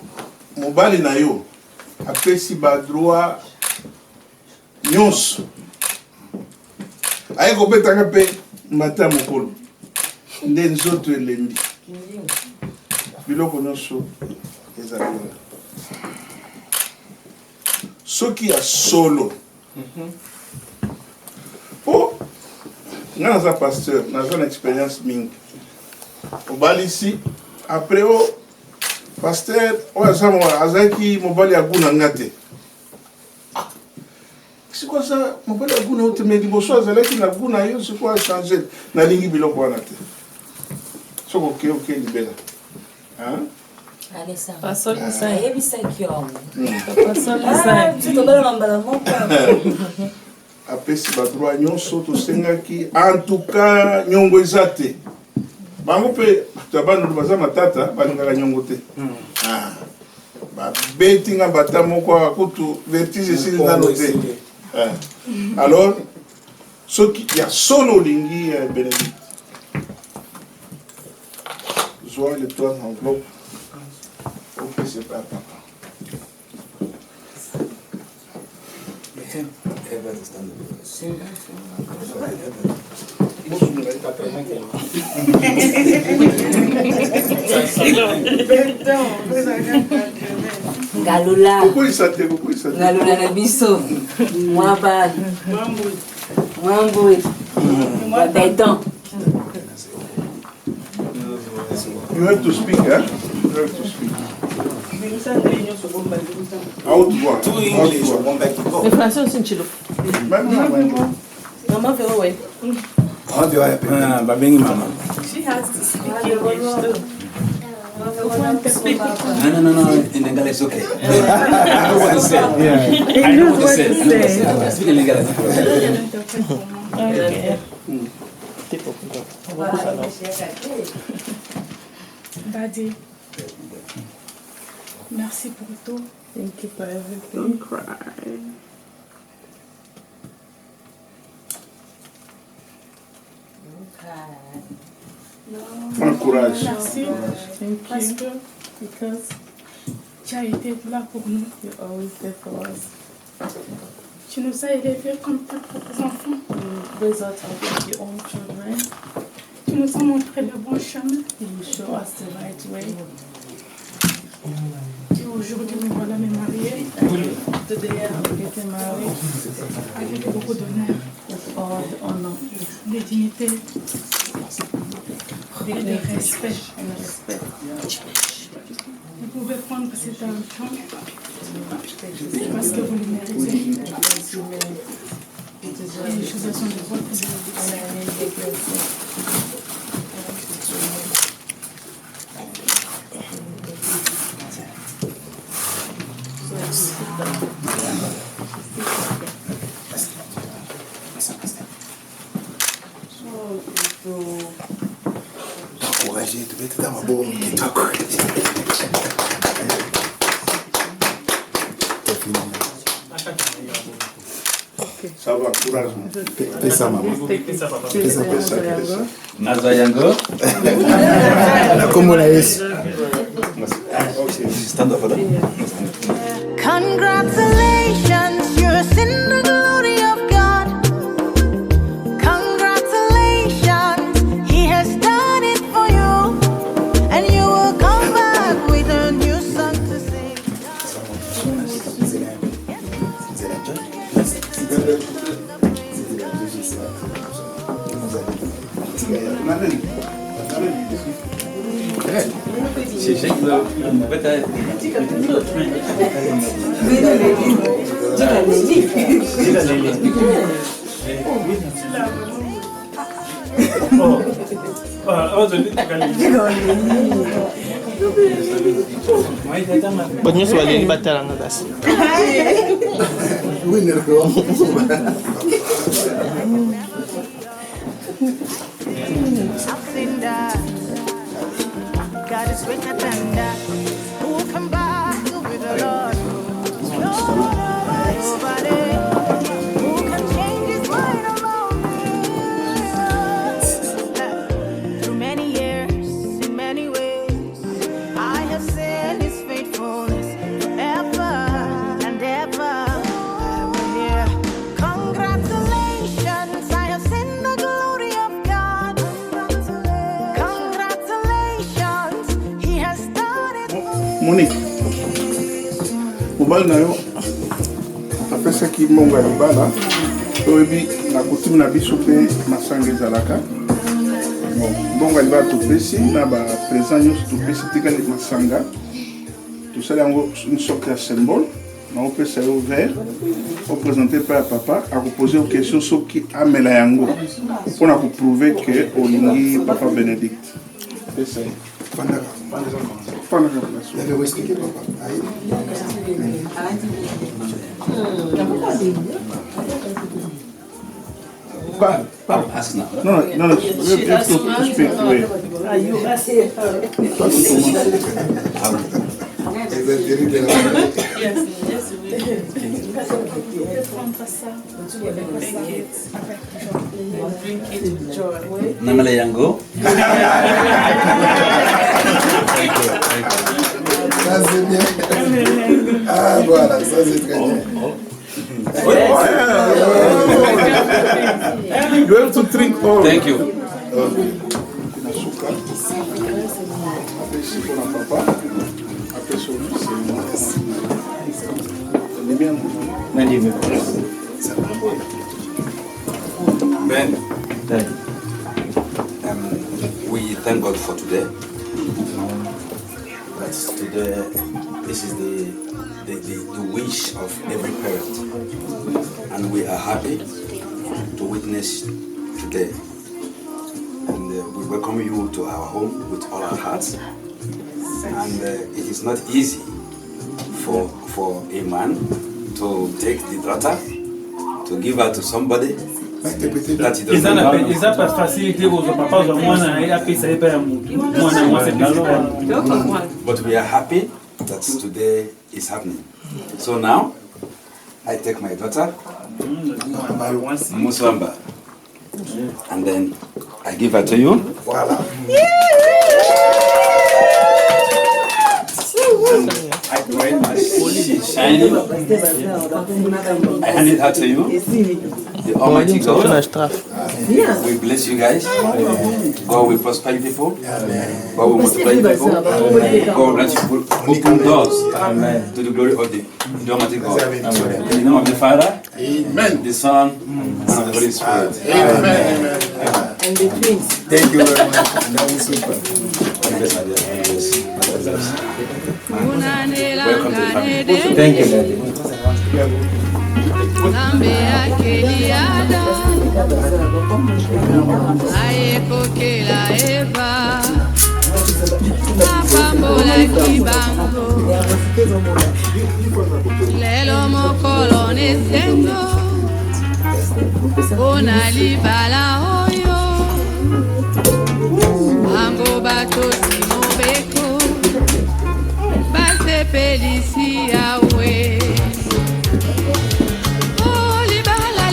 Speaker 6: mobali na yo apesi ba droit nyonso. Aye ko betanga pe mata mokolo. Nde nzoto elembi. Biloko nyonso ezali. Soki ya solo. Oh, nga naza pasteur, naza na expérience mingi. Obali ici, après oh, pasteur, oh azaki mobali ya guna ngate. C'est quoi ça? Mobali ya guna ote mais liboso azalaki na guna yo, c'est quoi changer? Na lingi biloko wana te. Soko ok libela. Hein?
Speaker 11: Passons les 5. Il y a 5 ans. Passons les 5. Tu tombes dans l'emballement.
Speaker 6: Apesi ba droit nyonso to sengaki en tout cas nyongo ezate. Bango pe tabano baza matata balingaka nyongo te. Ba betinga bata moko akutu vertige sili na note. Alors ce qui y a solo lingi Bénédicte. Joie le toi enveloppe. Ok, c'est pas papa.
Speaker 11: Galula.
Speaker 6: Pourquoi il s'attend?
Speaker 11: Galula na biso. Mwaba. Mwambui. Béton.
Speaker 6: You have to speak, hein? You have to speak. Haute voix.
Speaker 10: Tout English.
Speaker 11: Le français aussi, Nchilo. Maman fait ouais.
Speaker 8: Babengi mama.
Speaker 11: She has to speak English too.
Speaker 8: No. In Lingala it's okay. I know what to say. I know what to say. Speak in Lingala.
Speaker 12: Daddy, merci pour tout.
Speaker 11: Thank you for everything.
Speaker 12: Don't cry.
Speaker 6: Prends courage.
Speaker 12: Merci. Parce que tu as été là pour nous.
Speaker 11: You always there for us.
Speaker 12: Tu nous as élevés comme tes propres enfants.
Speaker 11: You raise us up like your own children.
Speaker 12: Tu nous as montré le bon chemin.
Speaker 11: You show us the right way.
Speaker 12: Et aujourd'hui, nous voilà mariés.
Speaker 11: Today I'm getting married.
Speaker 12: Avec beaucoup d'honneur.
Speaker 11: With all the honor.
Speaker 12: De dignité. Et de respect.
Speaker 11: And respect.
Speaker 12: Vous pouvez prendre cet argent parce que vous le méritez. Et les choses sont de votre bénédiction.
Speaker 7: Encourager, tu vas être dans ma bonne qui t'encourage. T'as fini.
Speaker 6: Ça va, courage.
Speaker 7: Fais ça, maman.
Speaker 6: Fais ça.
Speaker 8: Naza yango.
Speaker 7: Comment on a eu?
Speaker 8: Stand up for that.
Speaker 3: Congratulations, you're in the glory of God. Congratulations, He has done it for you, and you will come back with a new song to sing.
Speaker 13: Bonjour, soyez les batailles en audace.
Speaker 7: Oui,
Speaker 3: I've seen that. God is greater than that. Who can battle with the Lord? Nobody. Who can change His mind around me? Through many years, in many ways, I have seen His faithfulness forever and ever. I will hear congratulations. I have seen the glory of God. Congratulations, He has done it.
Speaker 6: Monique, mobile na yo apesaki mbongo ya libala oyebi na coutume na biso mpe masanga ezalaka mbongo ya libala topesi na baprésent nyonso topesi tikali masanga tosali yango une sorte ya symbole na opesa yo vert oprésente mpe ya papa akopose yo question soki amela yango mpona koprouve ke olingi papa Bénédicte pesa ye Non, je speak to it.
Speaker 8: Namala yango.
Speaker 7: Ça c'est bien. Ah voilà, ça c'est très bien.
Speaker 6: You have to drink all.
Speaker 8: Thank you.
Speaker 14: Ben, we thank God for today. That's today. This is the wish of every parent, and we are happy to witness today. And we welcome you to our home with all our hearts. And it is not easy for a man to take the daughter, to give her to somebody that he doesn't know. But we are happy that today is happening. So now, I take my daughter, Muswamba, and then I give her to you.
Speaker 7: Voilà.
Speaker 14: I pray as she's shining. I hand it out to you. The Almighty God, we bless you guys. God will prosper you people. God will multiply you people. God will grant you open doors to the glory of the Almighty God. In the name of the Father,
Speaker 6: Amen.
Speaker 14: The Son, and of the Holy Spirit.
Speaker 6: Amen.
Speaker 7: And the twins. Thank you very much. That was super.
Speaker 14: Welcome to the family.
Speaker 10: Thank you, Daddy.
Speaker 15: Lelo mokolo nesengo Ona libala oyo Ango bato simobeko Base pelisi yawe Oh libala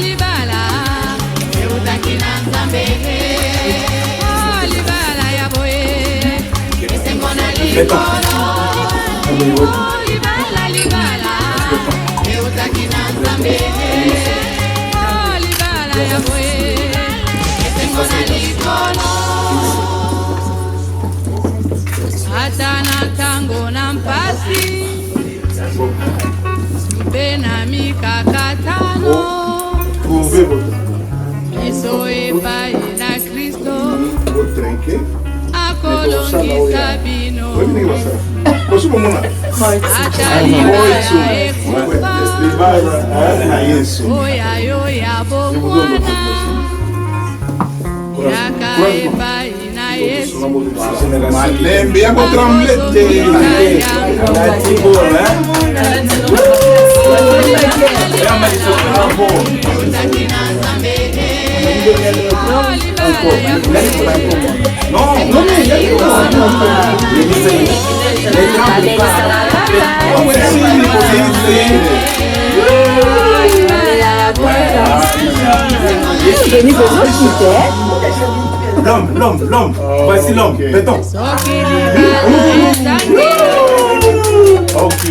Speaker 15: Atana tango na mpasi Bena mikakatano Eso epa ina Kristo Akolongisa bino Atani bala ekufa Oya yoya bomwana Yaka epa ina Yesu
Speaker 6: Malembe ya tremblete.
Speaker 10: L'homme, voici l'homme, béton.
Speaker 6: Ok.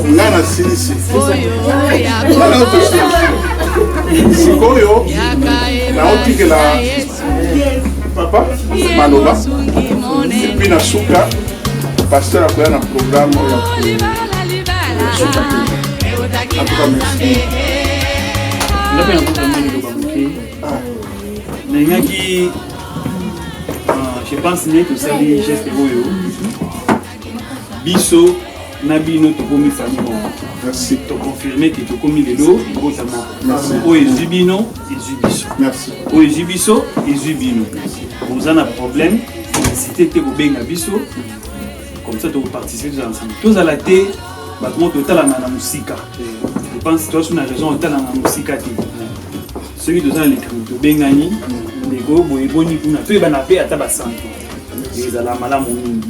Speaker 6: Ngana silisi. Sikoyo. Naotikela papa maloba. Et puis na suka pasteur akoya na programme ya
Speaker 9: je pense que ça dit geste boyo biso nabino to komi famille. Merci to confirmer que to komi lelo ngotama. Merci o ezibino ezibiso. Merci o ezibiso ezibino. Vous avez un problème, félicitez que vous benga biso. Comme ça, vous participez ensemble. Tous à la télé, vous avez total la musique. Je pense que tu as une raison total la musique. Celui qui a l'écrit, tu bengani, les go, vous boni pour na, tu es banapé à tabasan. Les ala malam,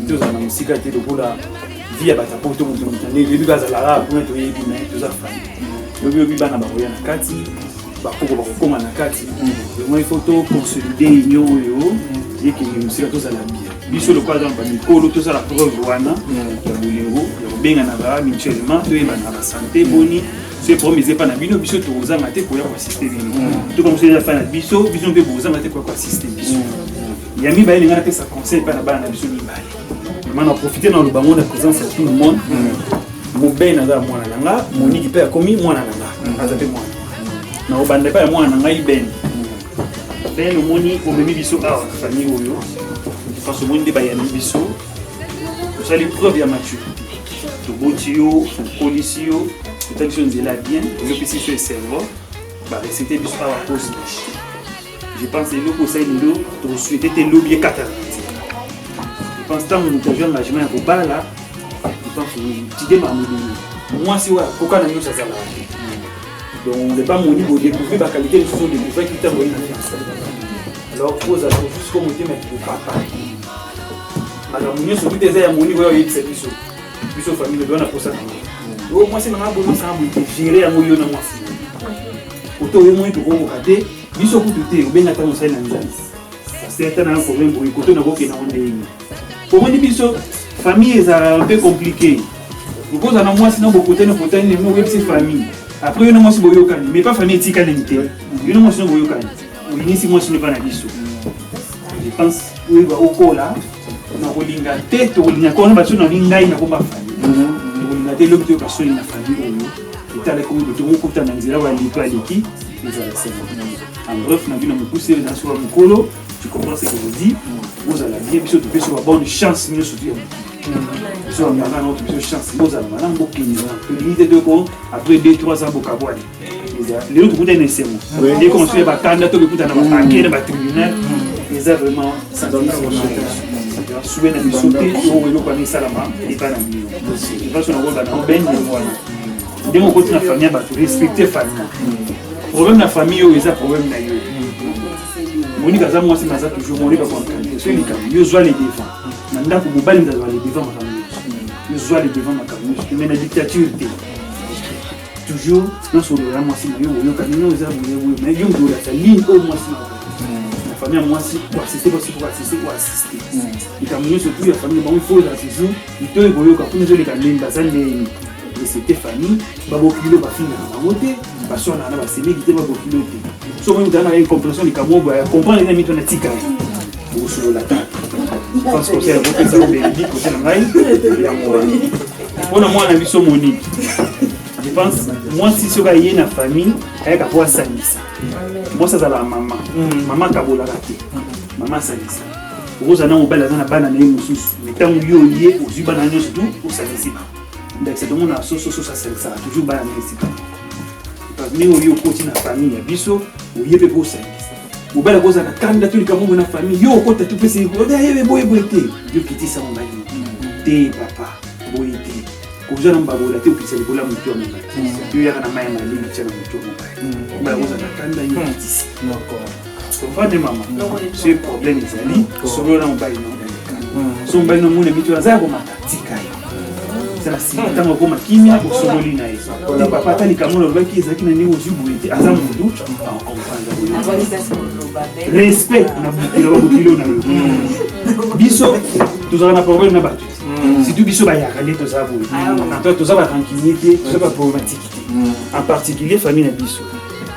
Speaker 9: tu as la musique à télé pour la vie à batapo, tu as les début à la rap, pour être bien, tu as fait. Le bibi bana baroya na kati. Comme na kati moi il faut consolider union yo et que nous sera tous à la bien biso le quadre en mikolo tous à la preuve wana ya bolingo ya benga na ba mutuellement to yeba na santé boni c'est promisé pas na bino biso to ozanga te ko ya assister bino tout comme c'est la fin na biso biso pe bozanga te ko assister biso ya mi ba linga na pesa conseil pas na ba na biso mi ba maintenant profiter dans le bango de présence de tout le monde mo ben na za mwana nanga moni ki pe komi mwana nanga azape mwana na obande pa mwana ngai ben ben omoni omemi biso awa famille oyo parce omoni nde bayani biso tosali preuve ya maturité toboti yo tokolisi yo totali biso nzela bien tozopesi biso eservo baresete biso awa pose je pense eloko osali lelo tosouhaite te lobi ekatala je pense ntango moto azwi engagement ya kobala je pense tidema molimo mwasi oyo akoka na nyonso azalaka te. Donc, les pas mon niveau découvrir la qualité de son découvert qui t'a envoyé la fiancée. Alors, pose à tout ce qu'on me dit, mais pour papa. Alors, mon sur toutes les airs, mon niveau, il s'est dit, puis sa famille, le doigt n'a pas ça. Oh, moi, c'est ma bonne ça, moi, gérer à mon lieu dans moi. Autant de moi, tout comme au cadet, il se coûte tout, ou bien attendre ça, il y a c'est un problème pour les côtés, n'a pas qu'il y a pour moi, les famille, c'est un peu compliqué. Vous avez moi, sinon, beaucoup de côtés, les mots, c'est famille. Après, il y a un boyokani, mais pas famille tika l'unité. Il y a un boyokani. Il y a un boyokani, pas la biso. Je pense que il va au col là. On a olinga tête, on a quoi on va sur olinga il n'a pas famille. On a des lobes de personnes dans la famille. Et t'as les communes de tout le monde dans les endroits où il peut aller qui. En bref, on a vu nous pousser dans sur le colo. Tu comprends ce que je dis? Vous allez bien, biso tu peux sur la bonne chance, mieux soutenir. Sur un matin, notre chance, nous allons malin beaucoup. L'unité de compte après 2-3 ans, beaucoup à boire. Les autres vous donnent ces mots. Les conseillers battant, tout le coup dans le paquet, dans le tribunal, ils ont vraiment senti son souvenir de sauter, ou le panier salama, et pas la vie. Je pense qu'on va dans le bain de voilà. Dès qu'on continue la famille, on respecter la famille. Le problème de la famille, ils ont un problème d'ailleurs. Monique Azam, moi, c'est toujours mon livre à comprendre. C'est les cas, ils doivent les défendre. ndako mobali ndazwa le devant makambo nyonso le devant makambo nyonso mais na dictature te toujours nyonso olola mwasi na yo oyoka bino eza boye mais yo moto olata ligne oyo mwasi na famille ya mwasi koassiste likambo nyonso tu ya famille bango ifo eza toujours ito ekoyoka mpona ezoleka ndeni baza ndeni c'était famille babokilo bafingaka bango te baswana na basemeki te babokilo te so moi moto ana incompréhension likambo oyo comprendre eza mito na tika osolola ta pense que c'est kopesa obeledi kote na ngai ya moani mpona mwana biso moniki je pense mwasi soki aye na famille ayaka po asangisa mwasi azala mama akabolaka te mama asangisa okozala na mobali aza na bana na ye mosusu ntango yo oye ozwi bana nyonso tu osangisika ndakisa tomona soso asangisaka toujours bana na esika parce oyo okoti na famille ya biso oye mpe posangisa mobali akozala kanda to likambo na famille yo okota tu pesi yebe boye te yo kitisa mobali te papa boye te kozala mbabola te okitisa likola motu ya mobali yo yaka na mai ya malili tia na motu ya mobali mobali akozala kanda yo kitisi comprendre mama ce problème ezali solo na mobali so mobali na mona mitu aza komata tika yo zala sima ntango akoma kimia osololi na ye te papa ata likambo lolobaki ezalaki na ndenge ozwi boye te aza motu respect na bokilo na yo biso tozala na problème na bato surtout biso bayaka nde toza boye toza barancunier te toza baproblématique te en particulier famille na biso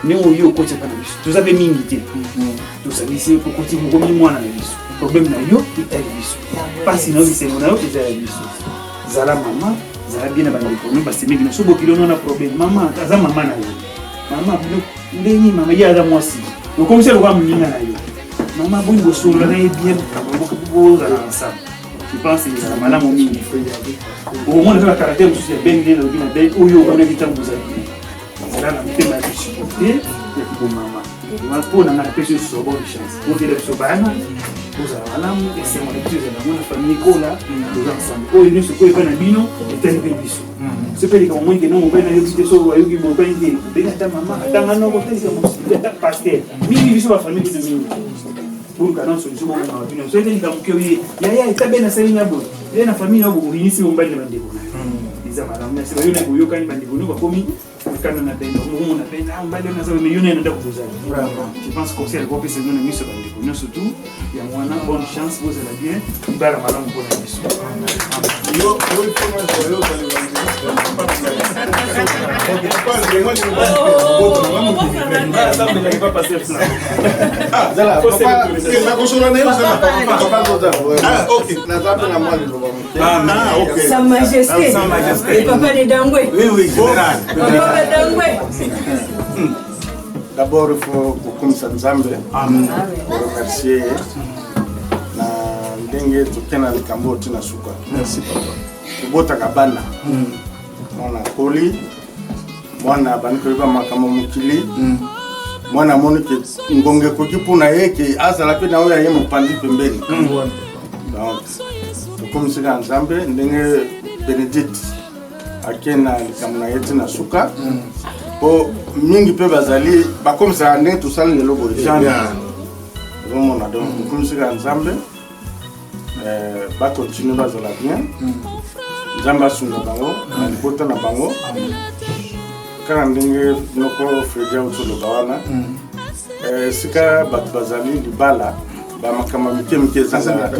Speaker 9: ndenge oyo okotiaka na biso toza mpe mingi te tosangisi kokoti kokomi mwana na biso problème na yo etali biso mpasi na yo bisengo na yo eza ya biso zala mama zala bien na bandeko no basemeki na so bokilo no na problème mama aza mama na yo mama ndenge mama ye aza mwasi okomisa lokola moninga na yo mama boyi bosolola na ye bien bozala ensemble je pense ezala malamu mingi omona eza bacaractère mosusu ya benge na lobi na benge oyo omonaki ntango bozali ezala na motema ya kosupporte ya kibomama mpona nga napesi yo sobo chance okela biso bana ozala malamu esengo na biso ezala mona famille ekola toza ensemble oyo nyonso koyo epai na bino etali mpe biso so mpe likambo moi kena mobali nayoki te so ayoki mobali te benga ata mama atanga noko telika mosiki ata paster mingi biso bafamille biso mingi pour kana solution moko na bino so etali likambo keo ye yaya eta bena sali na boye ye na famille na bokorinisi mobali na bandeko na eza malamu merci bayo na boyokani bandeko no bakomi kana na benda mo na benda mbali na sababu milioni na ndako kuzali je pense que c'est le groupe c'est nous miso bandeko no surtout ya mwana bonne chance vous allez bien ibara malamu pour la biso yo
Speaker 11: Sa Majesté. Et papa de Dangwe.
Speaker 13: Oui, général. Papa de Dangwe. D'abord, il faut kukumisa Nzambe. Pour remercier na ndenge tukena likambo tina suka. Merci papa. Kubota kabana. Mwana koli. Mwana banikoiba makamo mukili. Mwana monike ngonge kokipuna yeke azala pe na oya ye mupandi pembeni. Donc tukumisa Nzambe ndenge Benedict akena likamuna yeti na suka. Po mingi pe bazali bakomisa ndenge tusali lelo boye. Vraiment on a donc tukumisa Nzambe. Ba continuer bazala bien. Nzamba sunga bango, na libota na bango. Kana ndenge noko Fredia utolo bawana. Sika bat bazali libala ba makama mike zanga.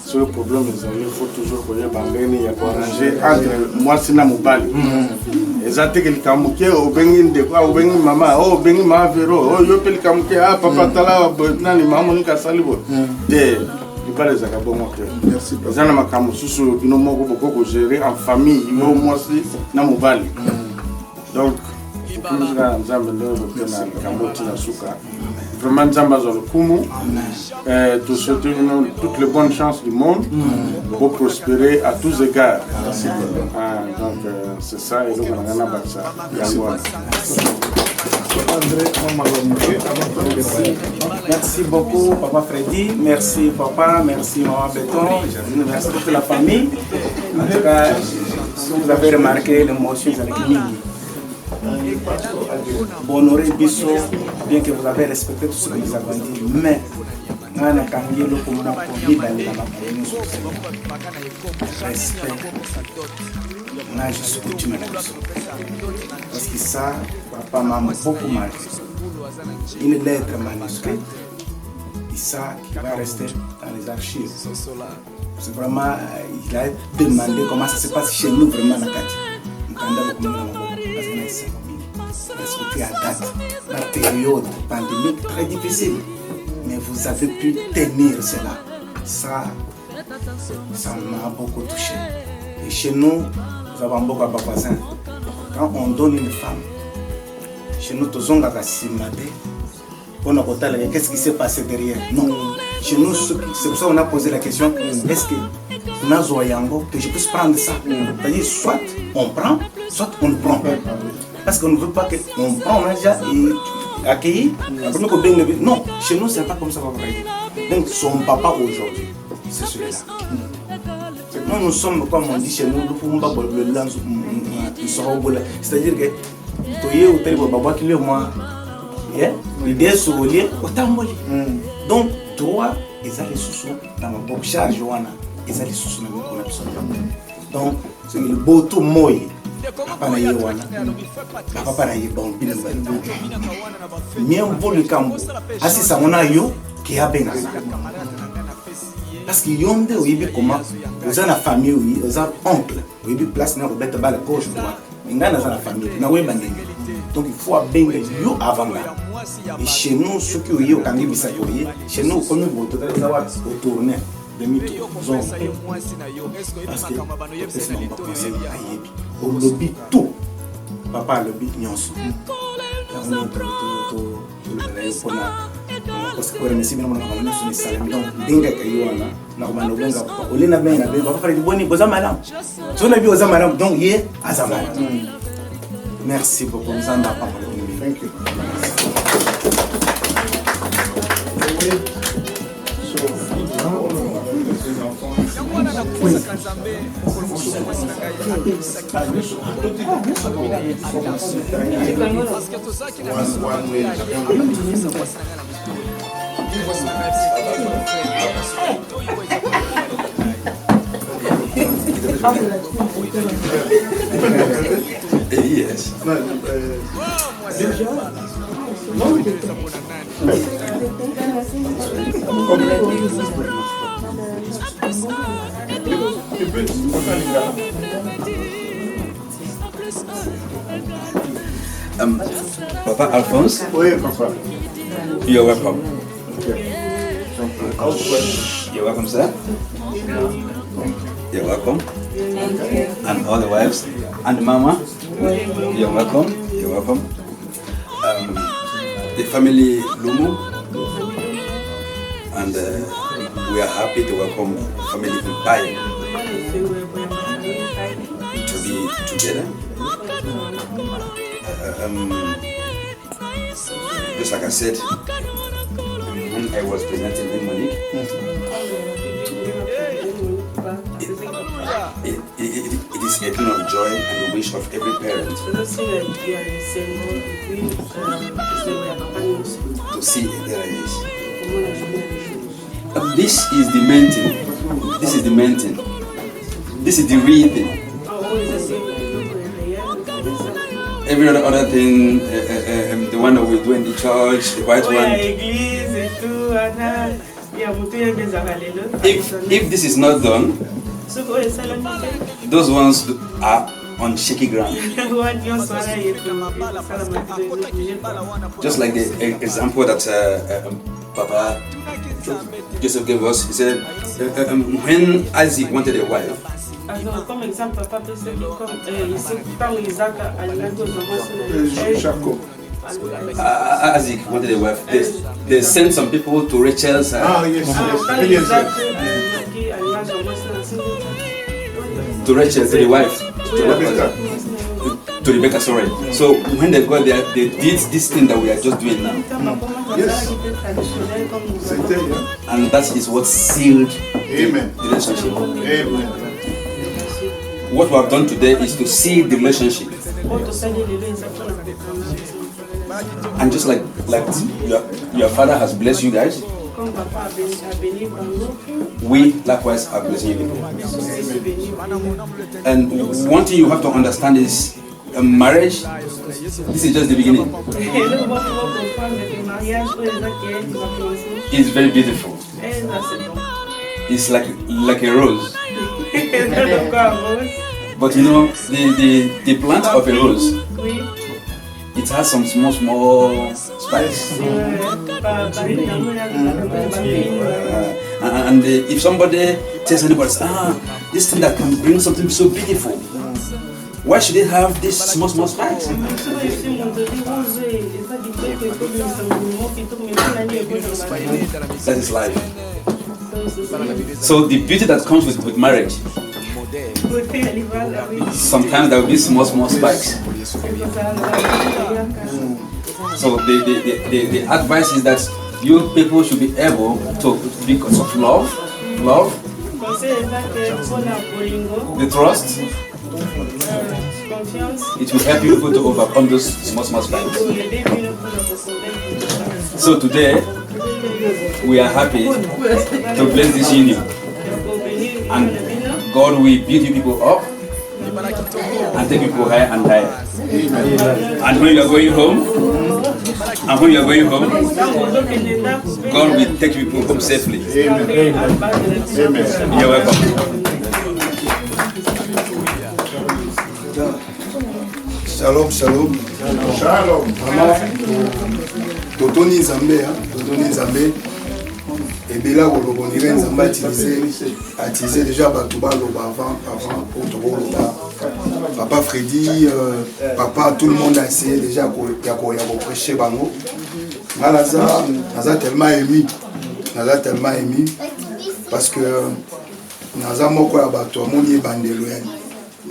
Speaker 13: Sur le problème il faut toujours koya bangeni ya arranger entre moi sina mobali. Ezate ke likamuke obengi ndeko obengi mama obengi ma vero yo pe likamuke papa tala nani mama nika salibo. De libala zaka bongo ke. Merci. Zana makamu susu bino moko boko gérer en famille mo moi si na mobali. Donc nous avons Nzambe leo na kamoti na suka. Vraiment Nzamba zo kumu. Te souhaiter toutes les bonnes chances du monde pour prospérer à tous égards. Donc c'est ça et donc on a batsa.
Speaker 10: Merci beaucoup papa Freddy, merci papa, merci maman Béton, merci toute la famille. En tout cas, vous avez remarqué l'émotion avec Mingi. Honorer Bissot, bien que vous avez respecté tout ce que nous avons dit, mais
Speaker 13: nga nakangi eloko moko mibale na makambo nyonso respect na juste coutume na biso parce que ça papa m'a beaucoup marqué. Une lettre manuscrite et ça qui va rester dans les archives. C'est vraiment, il a demandé comment ça se passe chez nous vraiment na kati mkanda bokumina maboko parce que c'est respecté à date la période pandémique très difficile. Mais vous avez pu tenir cela. Ça m'a beaucoup touché. Et chez nous, nous avons beaucoup de voisins. Quand on donne une femme, chez nous, tous on a simulé. On a regardé qu'est-ce qui s'est passé derrière. Non. Chez nous, c'est pour ça qu'on a posé la question est-ce que que je puisse prendre ça? C'est-à-dire, soit on prend, soit on ne prend pas. Parce qu'on ne veut pas qu'on prend, on a déjà accueilli. Non, chez nous, c'est pas comme ça qu'on va dire. Donc, son papa aujourd'hui, c'est celui-là. Nous sommes, comme on dit chez nous, c'est-à-dire que l'idée est sur le lien, donc, toi, ils ont les sous dans ma boîte charge, ils ont les sous dans ma boîte. Donc, c'est le beau tout moi. Papa na yewana papa na yebon bin mien volu kambo asisa mona yo ki abenga parce que yonde oyibi comment vous avez la famille vous avez oncle oyibi place na robert bala gauche droite ngana za la famille na weba ndenge donc il faut abenga yo avant là et chez nous ceux qui oyo kangi bisa yoye chez nous comme vous tout ça va tourner demi-tour parce que c'est mon papa c'est ayebi au lobby tout papa lobby nyonso parce que on essaie de nous ramener sur les salons donc dinga kayiwana na komanda obenga olena benga be papa fali boni boza malam so na bi boza malam donc ye azama merci beaucoup nzamba papa thank you
Speaker 14: Yes. Papa Alphonse.
Speaker 6: Oui, papa.
Speaker 14: You're welcome.
Speaker 6: Okay.
Speaker 14: You're welcome, sir. You're welcome. And all the wives. And Mama. You're welcome. You're welcome. The family Lumu. And we are happy to welcome family Mpai to be together. Just like I said, when I was presenting in Monique, it is a kind of joy and the wish of every parent to see a Derayesh. This is the main thing. This is the main thing. This is the real thing. Every other thing, the one that we do in the church, the white one. If this is not done, those ones are on shaky ground. Just like the example that Papa Joseph gave us, he said, when Isaac wanted a wife,
Speaker 12: comme exemple, papa peut se comme Isaac
Speaker 6: Jacob.
Speaker 14: Isaac wanted a wife. They sent some people to Rachel's to Rachel, to the wife, to Rebecca, sorry. So when they got there, they did this thing that we are just doing now.
Speaker 6: Yes.
Speaker 14: And that is what sealed
Speaker 6: Amen.
Speaker 14: the relationship.
Speaker 6: Amen.
Speaker 14: What we have done today is to seal the relationship. And just like your father has blessed you guys,
Speaker 12: Comme papa a béni Bango.
Speaker 14: we likewise are blessing you. And one thing you have to understand is marriage, this is just the beginning. It's very beautiful. It's like a rose. But you know, the plant of a rose, it has some small spikes. And if somebody tells anybody, this thing that can bring something so beautiful, why should it have these small spikes? That is life. So the beauty that comes with marriage, sometimes there will be small spikes. So the advice is that you people should be able to, because of love, the trust, it will help you people to overcome those small spikes. So today, we are happy to bless this union. And God will build you people up and take people higher and higher. And when you are going home, God will take people home safely. Amen. You're welcome.
Speaker 7: Shalom, shalom. Shalom. Totoni Nzambe. Et bien là, on dirait Nzambe attisé déjà Batouba avant Papa Freddy, Papa, tout le monde a essayé déjà de prêcher Bango. Naza tellement ému parce que Naza moko ya bato amoni bandelo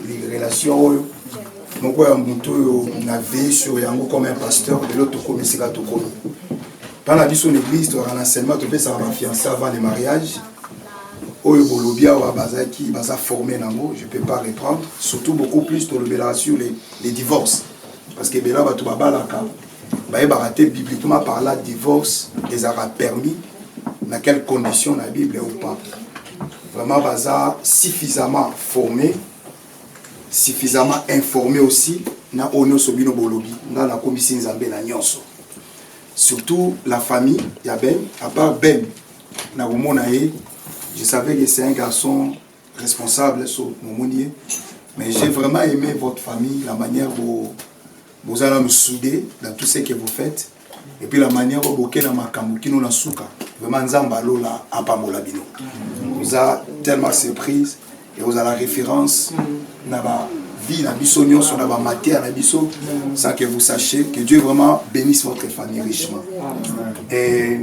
Speaker 7: les relations moko ya muto na vie sur yango comme un pasteur de l'autre comme sika to kono. Dans la vie sur l'église, tu as un enseignement, tu peux savoir fiancé avant le mariage. Oyo bolobia wa bazaki baza formé nango, je peux pas reprendre, surtout beaucoup plus sur les divorces parce que bela batu babalaka ba baraté bibliquement par là divorce les aura permis dans quelles conditions la Bible ou pas. Vraiment baza suffisamment formé, suffisamment informé aussi na ono sobino bolobi na la commission Nzambe na nyonso. Surtout la famille, il y a Ben, à part Ben, je savais que c'est un garçon responsable sur mon monde, mais j'ai vraiment aimé votre famille, la manière dont vous allez nous souder dans tout ce que vous faites, et puis la manière dont vous allez nous souder, vraiment Nzambalo la Ampamola Bino. Vous avez tellement surprise, et vous avez la référence, vie, la bisognon sur la matière, la biso, sans que vous sachiez que Dieu vraiment bénisse votre famille richement. Et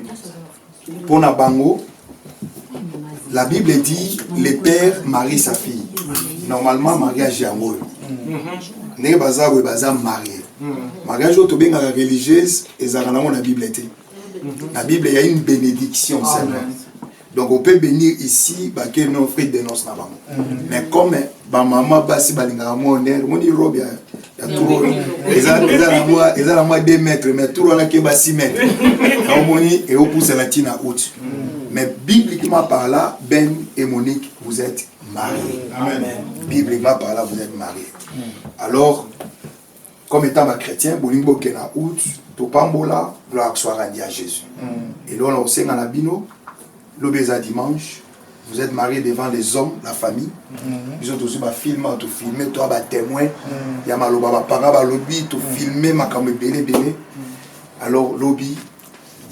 Speaker 7: pour Nabango, la Bible dit le père marie sa fille. Normalement, mariage est amoureux. N'est pas marié. Mariage au bien religieuse et ça dans la Bible était. La Bible il y a une bénédiction seulement. Donc on peut bénir ici, que nos frères dénoncent là-bas. Mais comme ma maman basi balinga mo honneur, on dit robe ya tout. Ils ont la moi 2 mètres, mais tout on a que 6 mètres. On moni et on pousse la tina haute. Mais bibliquement par là, Ben et Monique, vous êtes mariés. Amen. Bibliquement par là, vous êtes mariés. Alors, comme étant ma chrétien, Bolingo Kena août, Topambola, gloire soit rendue à Jésus. Et là, on sait dans la bino. L'obéza dimanche, vous êtes mariés devant les hommes, la famille. Ils ont aussi filmé, tout filmé, toi, témoin. Il y a ma parent, lobby, tout filmé, ma caméra belé. Alors, lobby,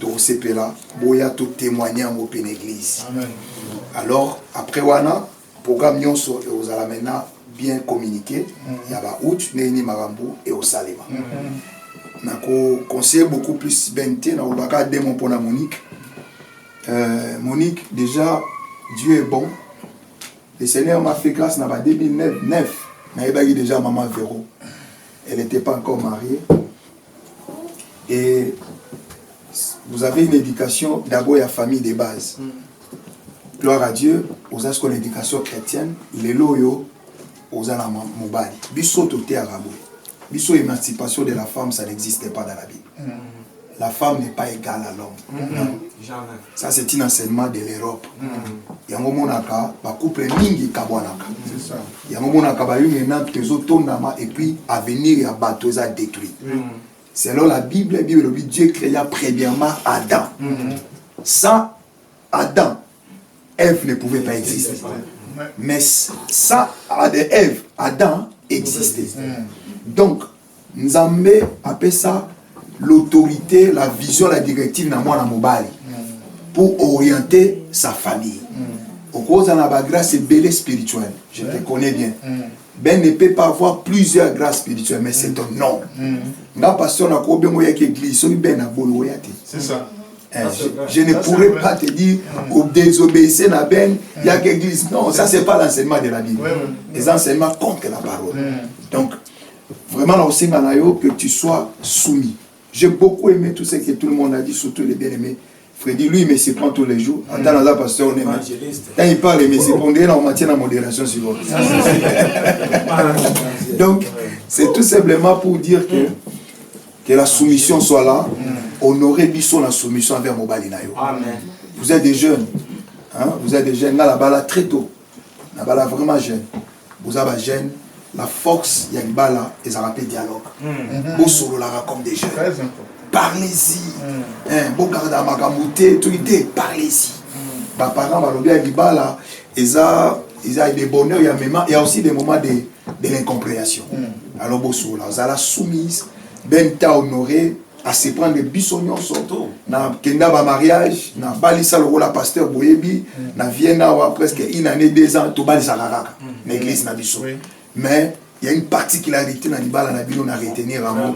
Speaker 7: tout CP là, boya tout témoigner en open église. Alors, après Wana, programme Nyonso et aux Alamena bien communiqué. Il y a août, Néni Marambo et au Salema. Je conseille beaucoup plus Bente, dans le cas de mon pona Monique. Monique, déjà, Dieu est bon. Le Seigneur m'a fait grâce en 2009. Mais déjà maman Véro. Elle n'était pas encore mariée. Et vous avez une éducation d'abord à la famille de base. Gloire à Dieu, vous avez une éducation chrétienne. Les loyaux, vous avez un mobile. Bisso tout est arabe. Bisso émancipation de la femme, ça n'existait pas dans la Bible. la femme n'est pas égale à l'homme. Ça, c'est un enseignement de l'Europe. Yango monaka, ba couple mingi kabwanaka. C'est ça. Yango monaka ba yuna tezo tondama et puis avenir ya bateau a détruit. Selon la Bible, Dieu créa premièrement Adam. Sans Adam, Ève ne pouvait pas exister. Mais sans Ève, Adam existait. Donc, Nzambe appelle ça l'autorité, la vision, la directive dans moi mobile pour orienter sa famille. Au cause de la grâce belle spirituelle, je te connais bien. Ben ne peut pas avoir plusieurs grâces spirituelles, mais c'est un nom. Nga pasteur na ko ben moya ke église, so ben na bolo yate. C'est ça. Je ne pourrais pas te dire ou désobéir na ben ya que église. Non, ça c'est pas l'enseignement de la Bible. Les enseignements contre la parole. Donc vraiment là aussi que tu sois soumis. J'ai beaucoup aimé tout ce que tout le monde a dit, surtout les bien-aimés. Freddy, lui, il me surprend tous les jours. En tant que pasteur, on est quand il parle, il me surprend. On maintient la modération sur l'autre. Donc, c'est tout simplement pour dire que la soumission soit là. Honorer Bisson la soumission envers Mobali Nayo. Vous êtes des jeunes. Hein? Vous êtes des jeunes. Là, là, très tôt. Là, vraiment jeune. Vous avez des jeunes. La force, il y a une balle là, ils ont rappelé dialogue. Vous solo là comme des jeunes. Parlez-y. Bon garde à Magamouté, tout idée, parlez-y. Les parents, ils ont des bonheurs, il y a aussi des moments de l'incompréhension. Alors, vous solo là, vous avez la soumise, ben ta honoré, à se prendre des bissonnons surtout. Na kenda ba mariage, na balisa le rôle pasteur Boyebi, na Vienna presque une année, 2 ans, tout balisa raraka. L'église na biso. Mais il y a une particularité dans l'Ibala Nabino à retenir à moi.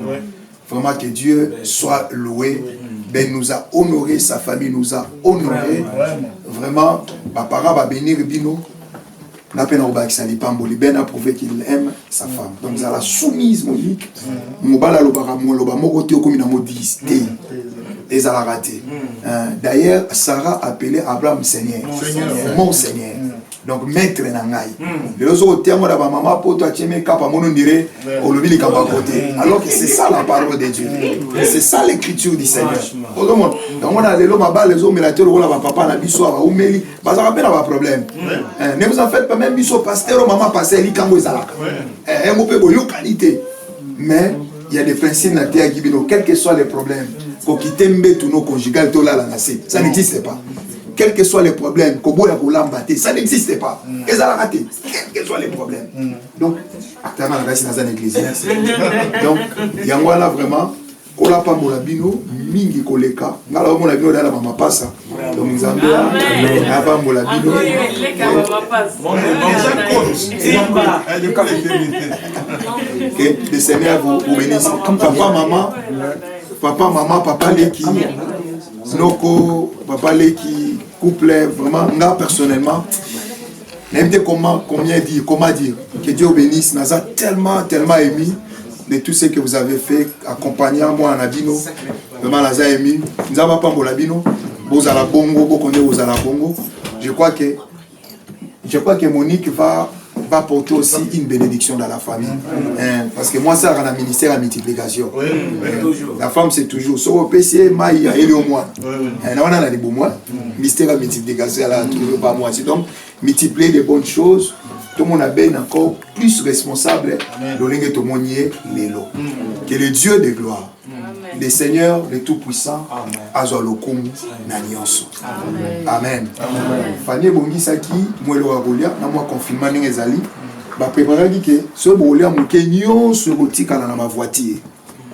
Speaker 7: Vraiment que Dieu soit loué. Ben nous a honoré, sa famille nous a honoré. Vraiment, ma parent va bénir Bino. N'a pas Ben a prouvé qu'il aime sa femme. Donc, ça la soumise, Monique. Mobala Lobara, Moloba, Moroté, comme une modiste. Et ça l'a raté. D'ailleurs, Sarah appelait Abraham Seigneur. Mon Seigneur. Donc, maître Nangaï. Les autres termes de ma maman, pour toi, tu es capable de dire, on le vit comme à côté. Alors que c'est ça la parole de Dieu. C'est ça l'écriture du Seigneur. Donc, on a les hommes, les hommes, les hommes, papa, la biso, la oumeli, ça va pas problème. Ne vous en faites pas, même biso, pasteur, maman, pasteur, il kambo zalaka. On peut avoir qualité. Mais, il y a des principes dans la terre qui viennent, quels que soient les problèmes, qu'on quitte tous nos conjugales, ça n'existe pas. Quels que soient les problèmes, ça n'existe pas. Et ça l'a raté. Quels que soient les problèmes. Donc, actuellement, on est dans une église. Donc, il y a là vraiment, on n'a pas mon abino, mingi koleka. On a mon abino dans la maman passe. Donc, nous avons pas mon abino. Et le Seigneur vous bénisse. Papa, maman, papa, l'équipe. Noko, papa Leki, couple, vraiment, moi personnellement, comment dire, que Dieu bénisse, nous a tellement aimé de tout ce que vous avez fait, accompagnant moi en Abino, vraiment nous a aimé, nous n'avons pas mon Abino, vous allez bongo, vous connaissez vous allez bongo, je crois que Monique va porter aussi une bénédiction dans la famille. Parce que moi, ça a un ministère à multiplication. La femme, c'est toujours. Sur le PC, il est au moins. On a des bons mois. Ministère à multiplication, là, toujours pas moi. C'est donc multiplier des bonnes choses. Tout le monde a bien encore plus responsable de tout le monde que le Dieu de gloire, le Seigneur, le Tout-Puissant, Azolokum, Nanyonso. Amen. Fanny Bongisaki, moi le Ragolia, na moi confinement n'ezali, ba préparer que ce bolia mukenyo sur boutique dans ma voiture.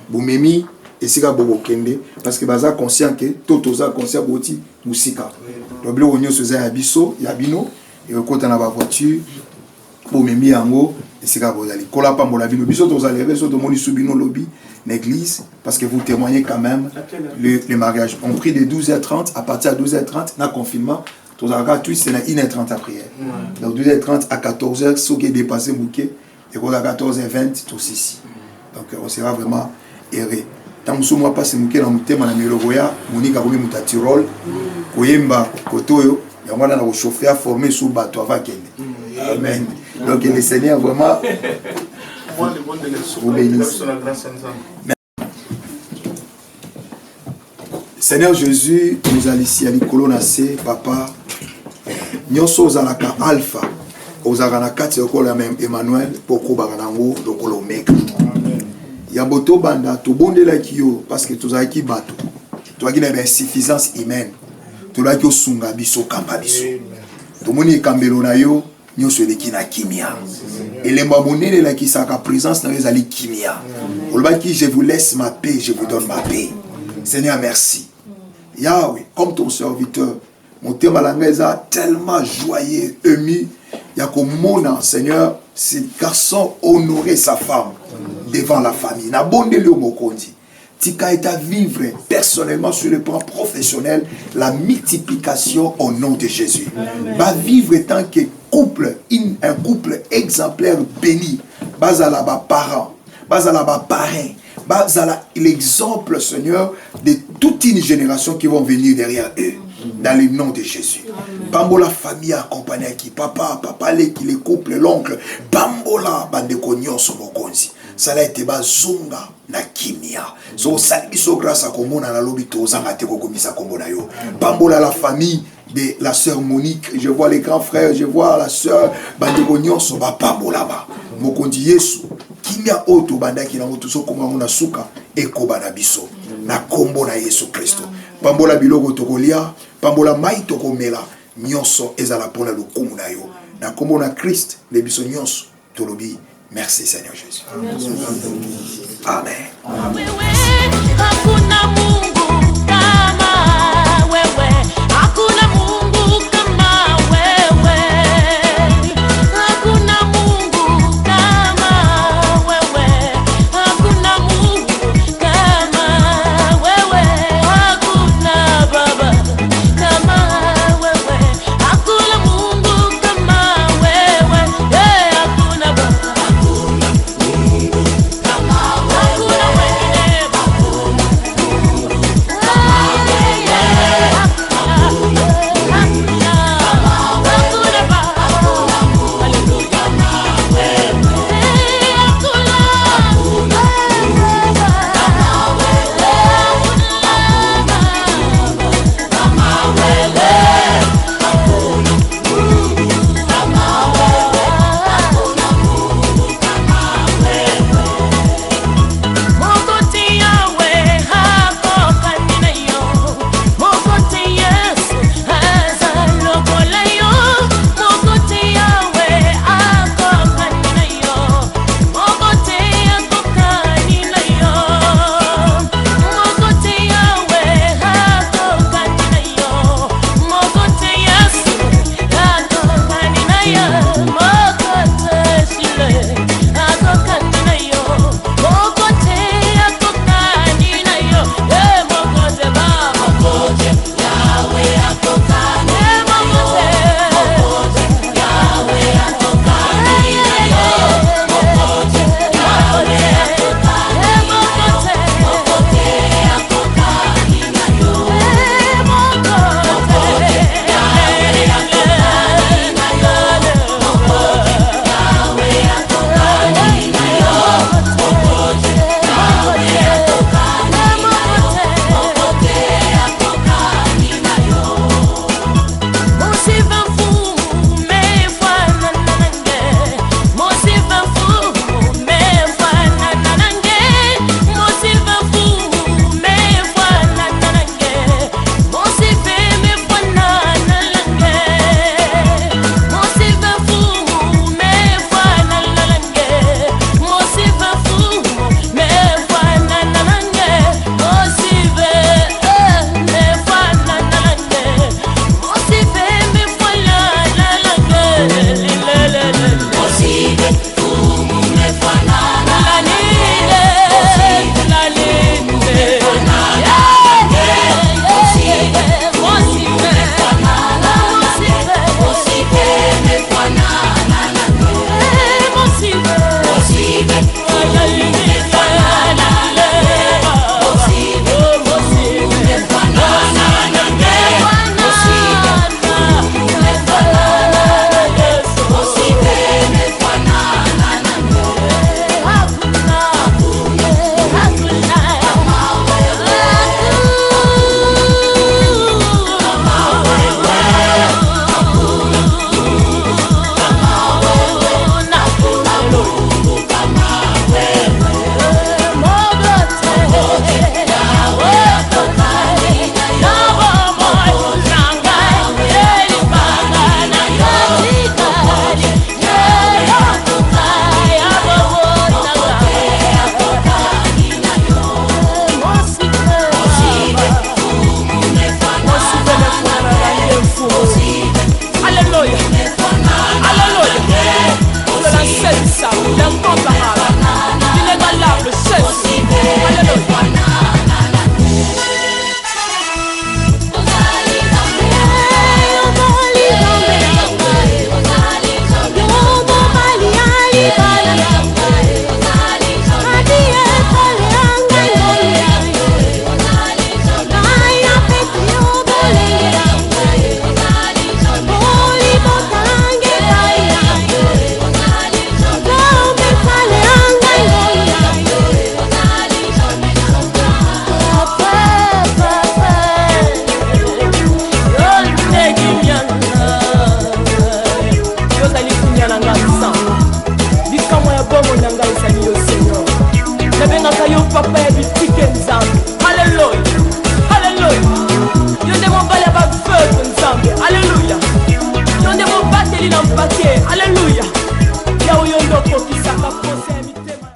Speaker 7: Bomemi et sika bobo kende parce que baza conscient que totoza conscient boti musika. Le blo onyo sur za biso, yabino et côté na ba voiture. Bomemi yango et sika bozali. Kola pa mola bino biso tozali reso to moni subino lobby. L'église, parce que vous témoignez quand même le mariage. On prie de 12h30, à partir de 12h30, dans le confinement, tout c'est 1h30 à prière. Donc 12h30 à 14h, ce qui est dépassé, et à 14h20, tout ceci. Donc on sera vraiment erré. Tant que moi passe mouké dans mon thème, on a mis le voyage, Monique a remis mon Tirol, Koyemba, Kotoyo, et on a un chauffeur formé sous bateau avant qu'elle. Amen. Donc le Seigneur vraiment. Vous bénisse. Seigneur Jésus, nous allons ici à l'Icolonacé, papa. Nous sommes à la Alpha. Nous avons Emmanuel, Poko Baranango, Dokolo Omega. Yaboto Banda, tu bonde la kio, parce que tu as qui bateau. Tu as une insuffisance humaine. Tu as qui sunga biso kamba biso. Tu moni kambelo na yo, nous sommes les na kimia. Et les mamonés la qui sa présence dans les ali kimia. Olbaki, je vous laisse ma paix, je vous donne ma paix. Seigneur, merci. Yahweh, comme ton serviteur, mon thème à la tellement joyeux, ému. Il y a comme mon Seigneur, ce garçon honorer sa femme devant la famille. Na bonne le mokondi. Tika est à vivre personnellement sur le plan professionnel la multiplication au nom de Jésus. Va vivre tant que couple, un couple exemplaire béni. Bazala ba parents, bazala ba parrain, bazala l'exemple Seigneur de toute une génération qui vont venir derrière eux. Dans le nom de Jésus. Bambola famille accompagnée qui papa, les couples, l'oncle. Bambola bandeko nyonso mokonzi. Ça a été bazonga na kimia. So salbiso grâce à komona na lobito zanga te komisa komona yo. Bambola la famille de la sœur Monique. Je vois les grands frères, je vois la sœur bandeko nyonso ba bambola ba. Mokonzi Yesu. Kimia oto bandaki na moto so koma na suka ekoba na biso. Na kombo na Yesu Kristo. Pambola biloko tokolia, pambola mai tokomela, nyonso ezala pona lokumu na yo. Na kombo na Christ, le biso nyonso tolobi. Merci Seigneur Jésus. Amen. Amen.